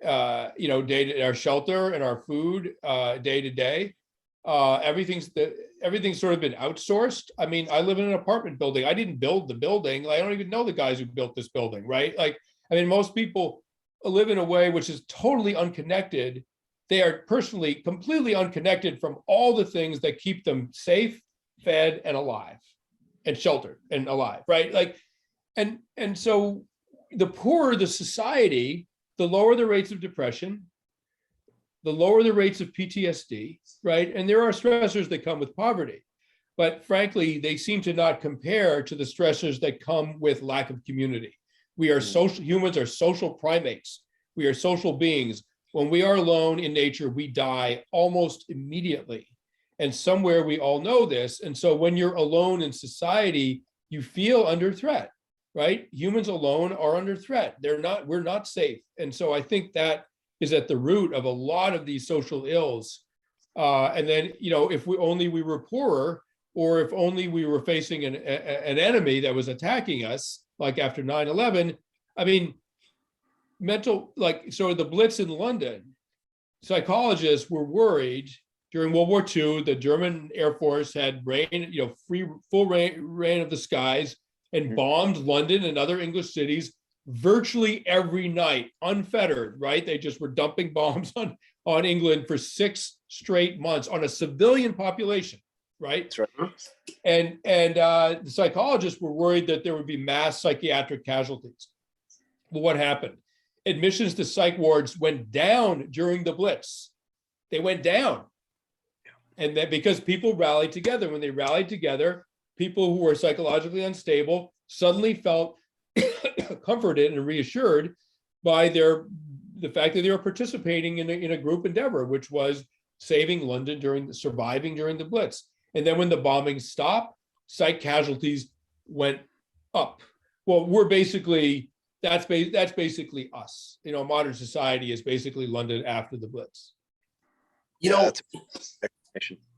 our shelter and our food day to day. Everything's sort of been outsourced. I mean, I live in an apartment building. I didn't build the building. I don't even know the guys who built this building, right? Most people live in a way which is totally unconnected. They are personally completely unconnected from all the things that keep them safe, fed, and alive, and sheltered and alive, right? And so the poorer the society, the lower the rates of depression, the lower the rates of PTSD, right? And there are stressors that come with poverty, but frankly, they seem to not compare to the stressors that come with lack of community. We are humans are social primates. We are social beings. When we are alone in nature, we die almost immediately. And somewhere we all know this. And so when you're alone in society, you feel under threat. right? Humans alone are under threat. We're not safe. And so I think that is at the root of a lot of these social ills. And then, if we were poorer, or if only we were facing an enemy that was attacking us, like after 9/11, I mean, so the Blitz in London, psychologists were worried during World War II. The German Air Force had full reign of the skies and bombed London and other English cities virtually every night, unfettered, right? They just were dumping bombs on England for 6 straight months on a civilian population, right? That's right. And the psychologists were worried that there would be mass psychiatric casualties. Well, what happened? Admissions to psych wards went down during the Blitz. They went down. And that because people rallied together. When they rallied together, people who were psychologically unstable suddenly felt comforted and reassured by the fact that they were participating in a group endeavor, which was saving London surviving during the Blitz. And then when the bombing stopped, psych casualties went up. Well, that's basically us. Modern society is basically London after the Blitz.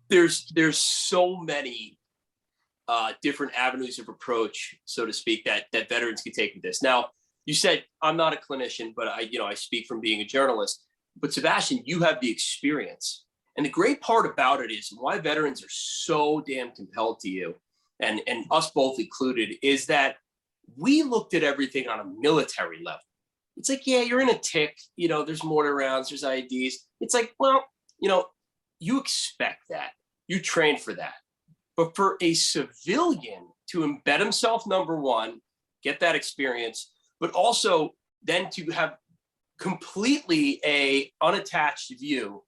There's so many different avenues of approach, so to speak, that veterans can take with this. Now, you said I'm not a clinician, but I speak from being a journalist. But Sebastian, you have the experience, and the great part about it is why veterans are so damn compelled to you, and us both included, is that we looked at everything on a military level. It's like, yeah, you're in a tick, there's mortar rounds, there's IEDs. It's like, well, you expect that, you train for that. But for a civilian to embed himself, number one, get that experience, but also then to have completely a unattached view,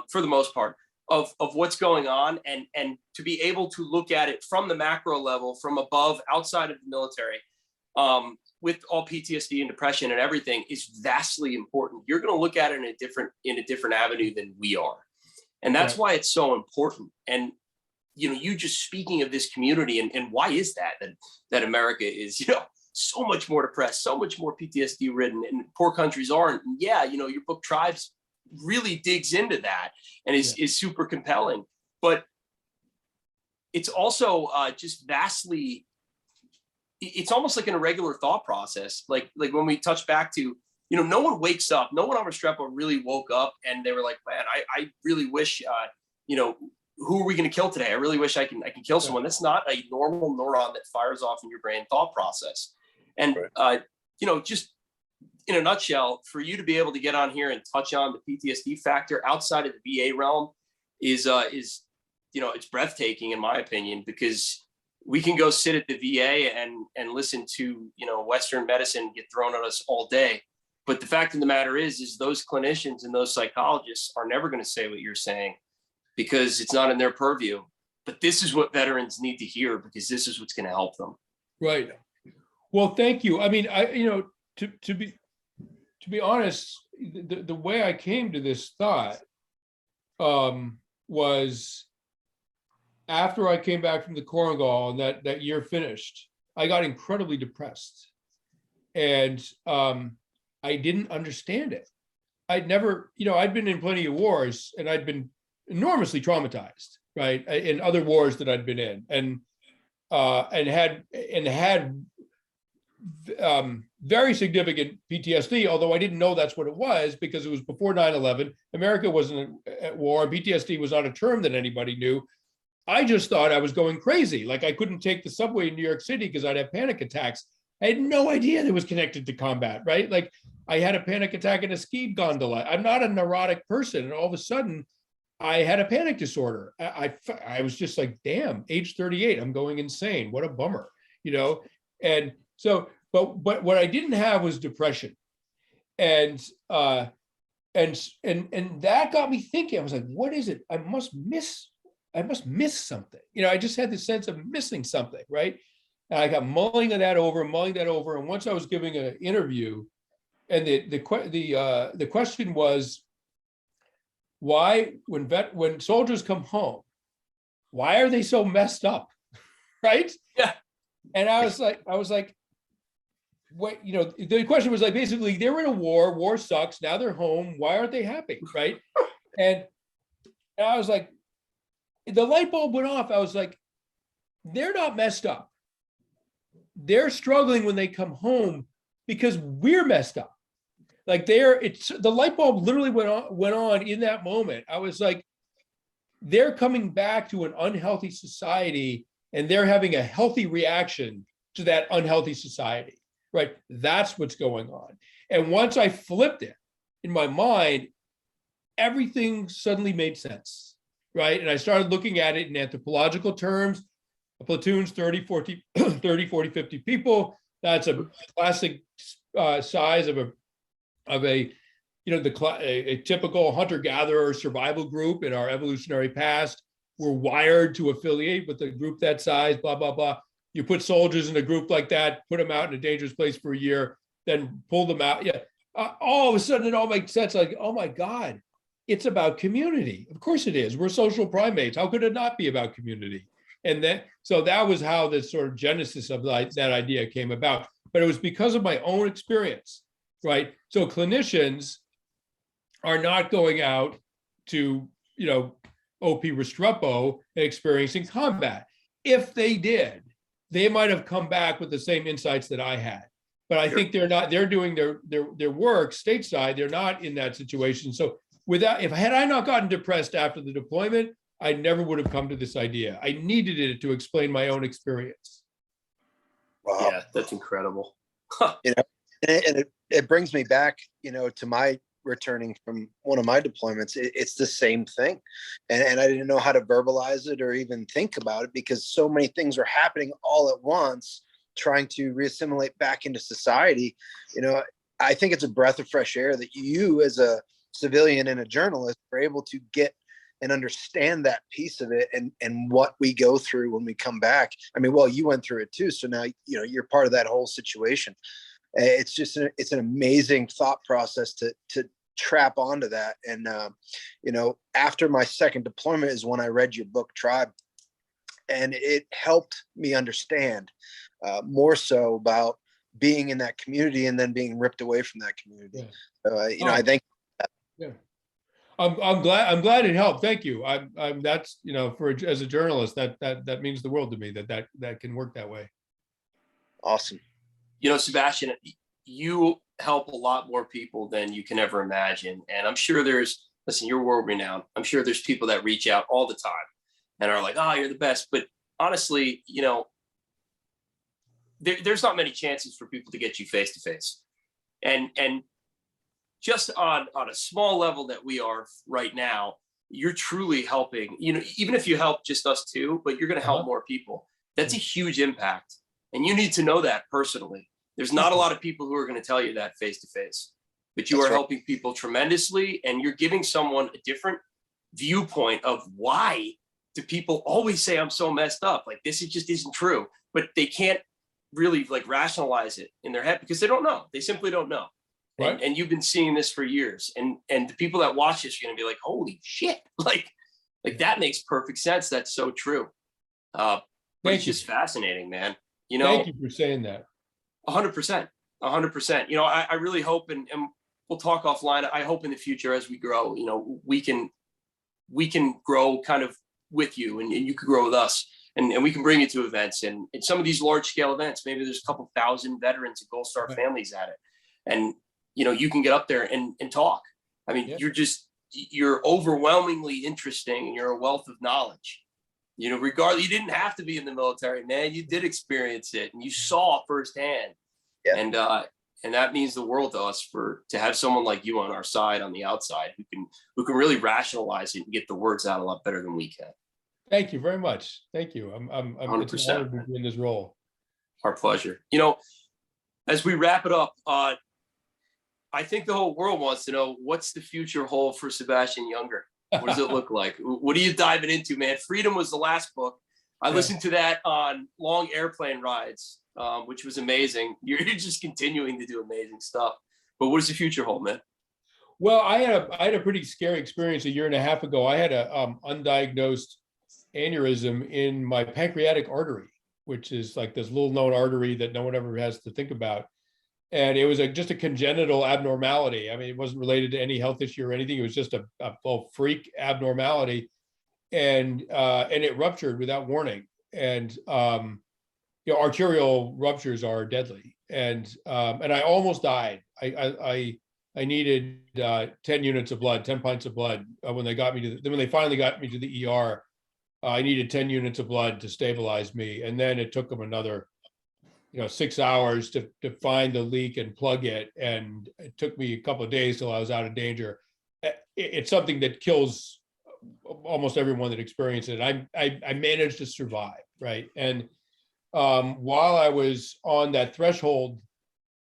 for the most part, of what's going on, and to be able to look at it from the macro level, from above, outside of the military, with all PTSD and depression and everything, is vastly important. You're going to look at it in a different avenue than we are. And that's why it's so important. And, you just speaking of this community, and why is that America is, so much more depressed, so much more PTSD ridden, and poor countries aren't. And yeah, your book Tribes really digs into that and is super compelling. But it's also just vastly, it's almost like an irregular thought process. Like when we touch back to, no one wakes up, no one on Restrepo really woke up and they were like, man, I really wish, who are we going to kill today? I really wish I can kill someone. That's not a normal neuron that fires off in your brain thought process. And, just in a nutshell, for you to be able to get on here and touch on the PTSD factor outside of the VA realm is it's breathtaking in my opinion, because we can go sit at the VA and listen to, Western medicine get thrown at us all day. But the fact of the matter is those clinicians and those psychologists are never going to say what you're saying, because it's not in their purview. But this is what veterans need to hear, because this is what's going to help them. Right. Well, thank you. I mean, to be honest, the way I came to this thought was after I came back from the Korengal and that year finished, I got incredibly depressed, and I didn't understand it. I'd never, I'd been in plenty of wars, and I'd been enormously traumatized, right, in other wars that I'd been in, and had very significant PTSD, although I didn't know that's what it was, because it was before 9/11. America wasn't at war. PTSD was not a term that anybody knew. I just thought I was going crazy. Like, I couldn't take the subway in New York City because I'd have panic attacks. I had no idea it was connected to combat, right? Like, I had a panic attack in a ski gondola. I'm not a neurotic person. And all of a sudden, I had a panic disorder. I was just like, damn, age 38, I'm going insane. What a bummer, And so, but what I didn't have was depression. And that got me thinking. I was like, what is it? I must miss something. I just had this sense of missing something, right? And I got mulling that over. And once I was giving an interview, and the question was, why, when soldiers come home, why are they so messed up, right? Yeah. And I was like, what, the question was like, basically, they were in a war sucks. Now they're home. Why aren't they happy? Right. And I was like, the light bulb went off. I was like, they're not messed up. They're struggling when they come home because we're messed up. Like the light bulb literally went on in that moment. I was like, they're coming back to an unhealthy society and they're having a healthy reaction to that unhealthy society, right? That's what's going on. And once I flipped it in my mind, everything suddenly made sense, right? And I started looking at it in anthropological terms. A platoon's 30, 40, 50 people. That's a classic size of a typical hunter-gatherer survival group in our evolutionary past. We're wired to affiliate with a group that size, blah, blah, blah. You put soldiers in a group like that, put them out in a dangerous place for a year, then pull them out. Yeah. All of a sudden it all makes sense. Like, oh my God, it's about community. Of course it is. We're social primates. How could it not be about community? And then, so that was how the sort of genesis of that idea came about. But it was because of my own experience, right? So clinicians are not going out to, OP Restrepo and experiencing combat. If they did, they might have come back with the same insights that I had. But I think they're doing their work stateside. They're not in that situation. So had I not gotten depressed after the deployment, I never would have come to this idea. I needed it to explain my own experience. Wow. Yeah, that's incredible. And it brings me back, to my returning from one of my deployments. It's the same thing. And I didn't know how to verbalize it or even think about it because so many things are happening all at once, trying to reassimilate back into society. I think it's a breath of fresh air that you as a civilian and a journalist are able to get and understand that piece of it and what we go through when we come back. I mean, well, you went through it too. So now, you're part of that whole situation. It's just, it's an amazing thought process to trap onto that. And, after my second deployment is when I read your book, Tribe, and it helped me understand more so about being in that community and then being ripped away from that community. Yeah. I think. Yeah. I'm glad it helped. Thank you. That's, as a journalist, that means the world to me that can work that way. Awesome. Sebastian, you help a lot more people than you can ever imagine. And I'm sure you're world renowned. I'm sure there's people that reach out all the time and are like, oh, you're the best. But honestly, there's not many chances for people to get you face to face. And just on a small level that we are right now, you're truly helping, even if you help just us two, but you're going to help more people. That's a huge impact. And you need to know that personally. There's not a lot of people who are going to tell you that face to face, but you are helping people tremendously. And you're giving someone a different viewpoint of why do people always say I'm so messed up? Like this just isn't true, but they can't really rationalize it in their head because they don't know. They simply don't know. Right. And you've been seeing this for years. And the people that watch this are going to be like, holy shit. Like that makes perfect sense. That's so true. But it's just fascinating, man. Thank you for saying that. 100%. 100%. I really hope, and we'll talk offline. I hope in the future as we grow, we can grow kind of with you and you can grow with us. And we can bring you to events and some of these large scale events. Maybe there's a couple thousand veterans and Gold Star families at it. And you can get up there and talk. I mean, you're overwhelmingly interesting and you're a wealth of knowledge. Regardless, you didn't have to be in the military, man. You did experience it and you saw it firsthand. Yeah. And that means the world to us to have someone like you on our side, on the outside, who can really rationalize it and get the words out a lot better than we can. Thank you very much. Thank you. I'm 100%. It's an honor to be in this role. Our pleasure. As we wrap it up, I think the whole world wants to know what's the future hold for Sebastian Junger. What does it look like? What are you diving into, man? Freedom was the last book. I listened to that on long airplane rides, which was amazing. You're just continuing to do amazing stuff. But what does the future hold, man? Well, I had a pretty scary experience a year and a half ago. I had a undiagnosed aneurysm in my pancreatic artery, which is like this little known artery that no one ever has to think about. And it was just a congenital abnormality. I mean, it wasn't related to any health issue or anything. It was just a freak abnormality. And it ruptured without warning. And arterial ruptures are deadly. And I almost died. I needed 10 units of blood, 10 pints of blood when they finally got me to the ER. I needed 10 units of blood to stabilize me. And then it took them another 6 hours to find the leak and plug it. And it took me a couple of days till I was out of danger. It's something that kills almost everyone that experiences it. I managed to survive, right? And while I was on that threshold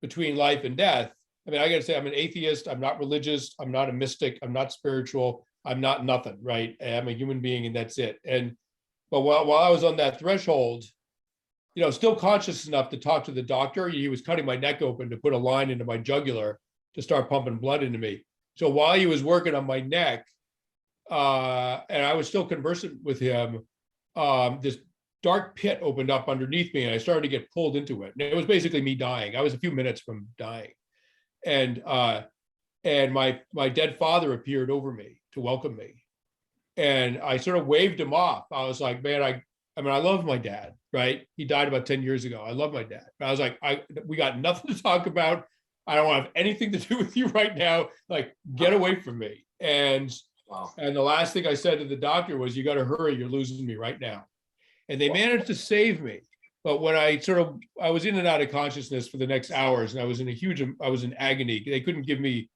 between life and death, I mean, I got to say, I'm an atheist. I'm not religious. I'm not a mystic. I'm not spiritual. I'm not nothing, right? I'm a human being, and that's it. But while I was on that threshold, still conscious enough to talk to the doctor, he was cutting my neck open to put a line into my jugular to start pumping blood into me. So while he was working on my neck, and I was still conversant with him, this dark pit opened up underneath me, and I started to get pulled into it. And it was basically me dying. I was a few minutes from dying, and my dead father appeared over me to welcome me, and I sort of waved him off. I was like, man, I mean, I love my dad, right? He died about 10 years ago. I love my dad. But I was like, we got nothing to talk about. I don't want to have anything to do with you right now. Like, get away from me. And the last thing I said to the doctor was, you got to hurry. You're losing me right now. And they managed to save me. But when I was in and out of consciousness for the next hours, and I was in agony. They couldn't give me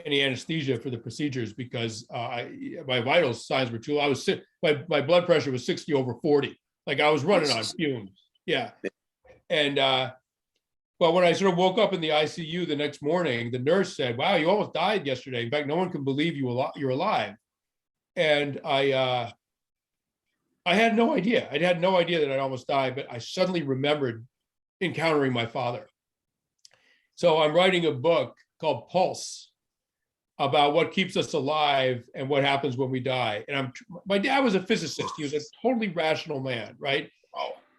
any anesthesia for the procedures because my vital signs were too low. I was sick. My blood pressure was 60/40. Like, I was running on fumes. Yeah. And but when I sort of woke up in the ICU the next morning, the nurse said, "Wow, you almost died yesterday. In fact, no one can believe you're alive." And I had no idea. I had no idea that I'd almost died, but I suddenly remembered encountering my father. So I'm writing a book called Pulse, about what keeps us alive and what happens when we die. And my dad was a physicist. He was a totally rational man, right?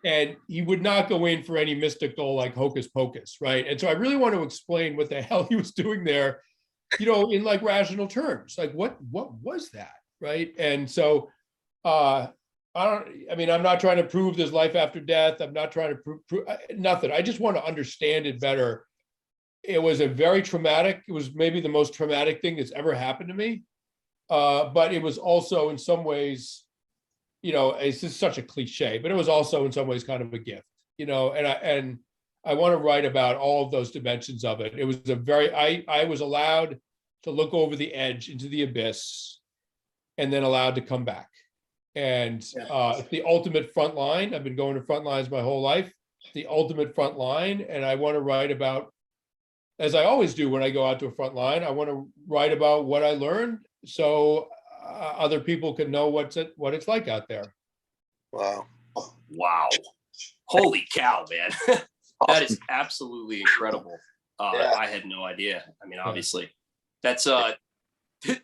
And he would not go in for any mystical, like, hocus pocus, right? And so I really want to explain what the hell he was doing there, in like rational terms. Like, what was that, right? And so I'm not trying to prove there's life after death. I'm not trying to prove nothing. I just want to understand it better. It was it was maybe the most traumatic thing that's ever happened to me. But it was also in some ways, it's just such a cliche, but it was also in some ways kind of a gift, and I want to write about all of those dimensions of it. It was I was allowed to look over the edge into the abyss and then allowed to come back. And it's the ultimate front line. I've been going to front lines my whole life, the ultimate front line. And I want to write about, as I always do when I go out to a front line, I want to write about what I learned so other people can know what it's like out there. Wow. Holy cow, man. That is absolutely incredible. I had no idea. I mean, obviously, that's an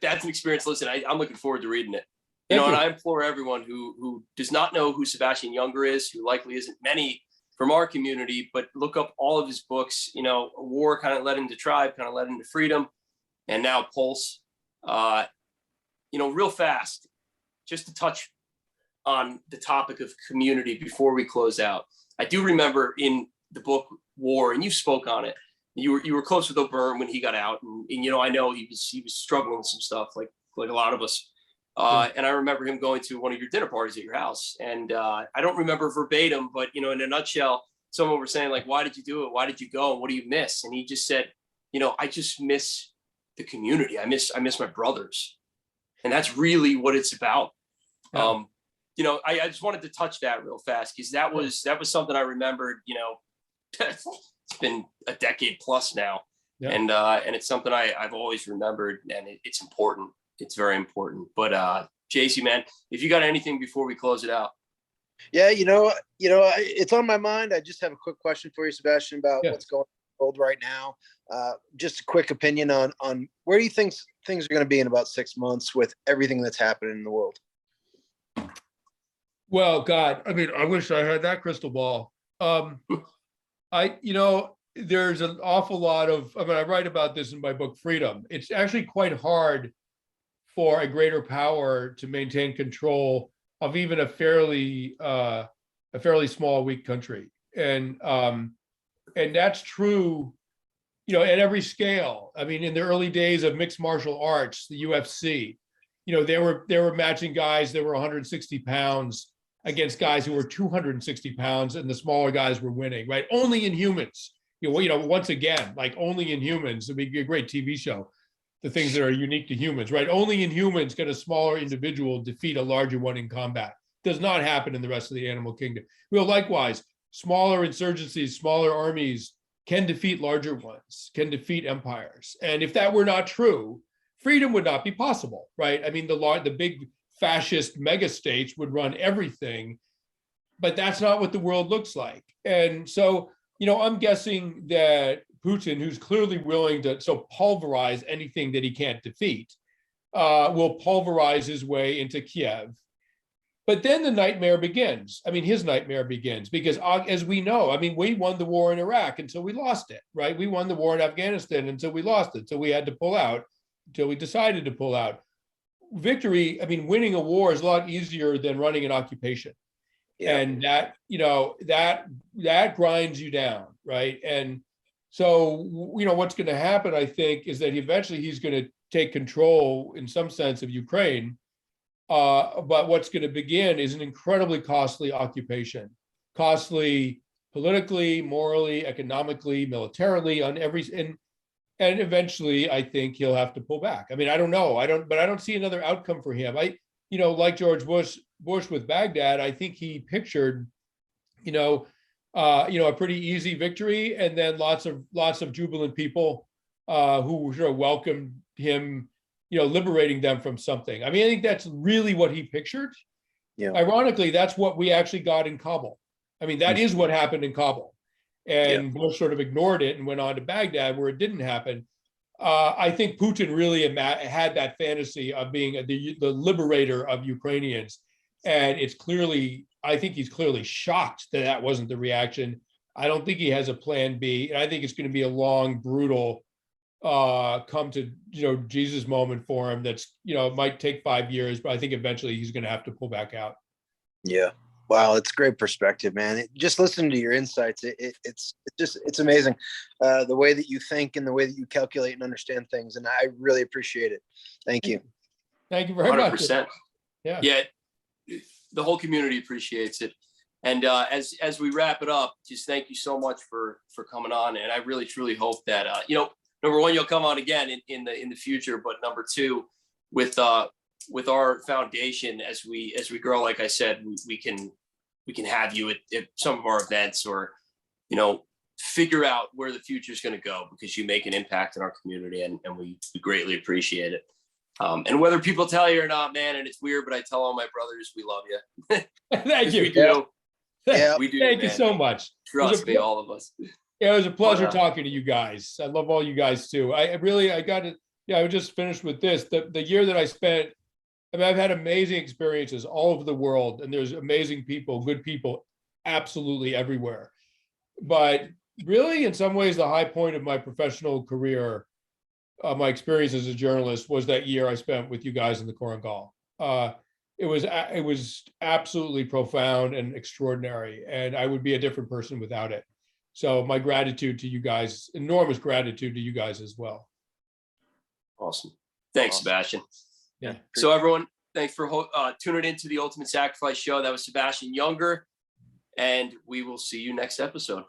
experience. Listen, I'm looking forward to reading it. And I implore everyone who does not know who Sebastian Junger is, who likely isn't many from our community, but look up all of his books. War kind of led into Tribe, kind of led into Freedom, and now Pulse. Real fast, just to touch on the topic of community before we close out. I do remember in the book War, and you spoke on it. You were close with O'Byrne when he got out, and I know he was struggling with some stuff like a lot of us. And I remember him going to one of your dinner parties at your house, and I don't remember verbatim, but in a nutshell, someone was saying, like, why did you do it? Why did you go? And what do you miss? And he just said, I just miss the community. I miss my brothers, and that's really what it's about. Yeah. I just wanted to touch that real fast because that was something I remembered. It's been a decade plus now, and it's something I've always remembered, and it's important. It's very important. But JC, man, if you got anything before we close it out. Yeah, it's on my mind. I just have a quick question for you, Sebastian, about what's going on in the world right now. Just a quick opinion on where do you think things are going to be in about 6 months with everything that's happening in the world? Well, God, I mean, I wish I had that crystal ball. there's an awful lot of, I mean, I write about this in my book, Freedom. It's actually quite hard for a greater power to maintain control of even a fairly small, weak country. And that's true, you know, at every scale. I mean, in the early days of mixed martial arts, the UFC, you know, they were matching guys that were 160 pounds against guys who were 260 pounds, and the smaller guys were winning, right? Only in humans, you know, once again, like only in humans, it'd be a great TV show, the things that are unique to humans, right? Only in humans can a smaller individual defeat a larger one in combat. Does not happen in the rest of the animal kingdom. Well, likewise, smaller insurgencies, smaller armies can defeat larger ones, can defeat empires. And if that were not true, freedom would not be possible, right? I mean, the big fascist mega states would run everything, but that's not what the world looks like. And so, you know, I'm guessing that Putin, who's clearly willing to pulverize anything that he can't defeat, will pulverize his way into Kiev. But then the nightmare begins. I mean, his nightmare begins because, as we know, I mean, we won the war in Iraq until we lost it, right? We won the war in Afghanistan until we lost it. So we had to pull out, until we decided to pull out. Victory, I mean, winning a war is a lot easier than running an occupation. Yeah. And that, you know, that grinds you down, right? And so, you know, what's going to happen, I think, is that eventually he's going to take control in some sense of Ukraine. But what's going to begin is an incredibly costly occupation, costly politically, morally, economically, militarily, on every, and eventually I think he'll have to pull back. I mean, I don't know. But I don't see another outcome for him. You know, like George Bush with Baghdad, I think he pictured, you know, a pretty easy victory, and then lots of jubilant people who sort of welcomed him, you know, liberating them from something. I mean, I think that's really what he pictured. Yeah. Ironically, that's what we actually got in Kabul. I mean, that is what happened in Kabul. And Bush sort of ignored it and went on to Baghdad, where it didn't happen. I think Putin really had that fantasy of being the liberator of Ukrainians. And I think he's clearly shocked that that wasn't the reaction. I don't think he has a plan B. And I think it's going to be a long, brutal, come to, you know, Jesus moment for him. That's, you know, it might take 5 years, but I think eventually he's going to have to pull back out. Yeah. Wow. It's great perspective, man. Just listening to your insights. It's amazing. The way that you think and the way that you calculate and understand things. And I really appreciate it. Thank you. Thank you very 100%. Much. Yeah. Yeah. The whole community appreciates it. And as we wrap it up, just thank you so much for coming on. And I really, truly hope that, you know, number one, you'll come on again in the future, but number two, with our foundation, as we grow, like I said, we can have you at some of our events, or, you know, figure out where the future is going to go, because you make an impact in our community, and we greatly appreciate it. And whether people tell you or not, man, and it's weird, but I tell all my brothers, we love you. Thank you. We do. Yeah, we do. Thank you so much. Trust me, all of us. Yeah, it was a pleasure talking to you guys. I love all you guys too. I just finished with this. The year that I spent, I mean, I've had amazing experiences all over the world, and there's amazing people, good people, absolutely everywhere. But really, in some ways, the high point of my professional career, my experience as a journalist, was that year I spent with you guys in the Korangal. It was absolutely profound and extraordinary, and I would be a different person without it. So my gratitude to you guys, enormous gratitude to you guys as well. Awesome. Thanks, Sebastian. Yeah. So everyone, thanks for tuning into the Ultimate Sacrifice Show. That was Sebastian Junger, and we will see you next episode.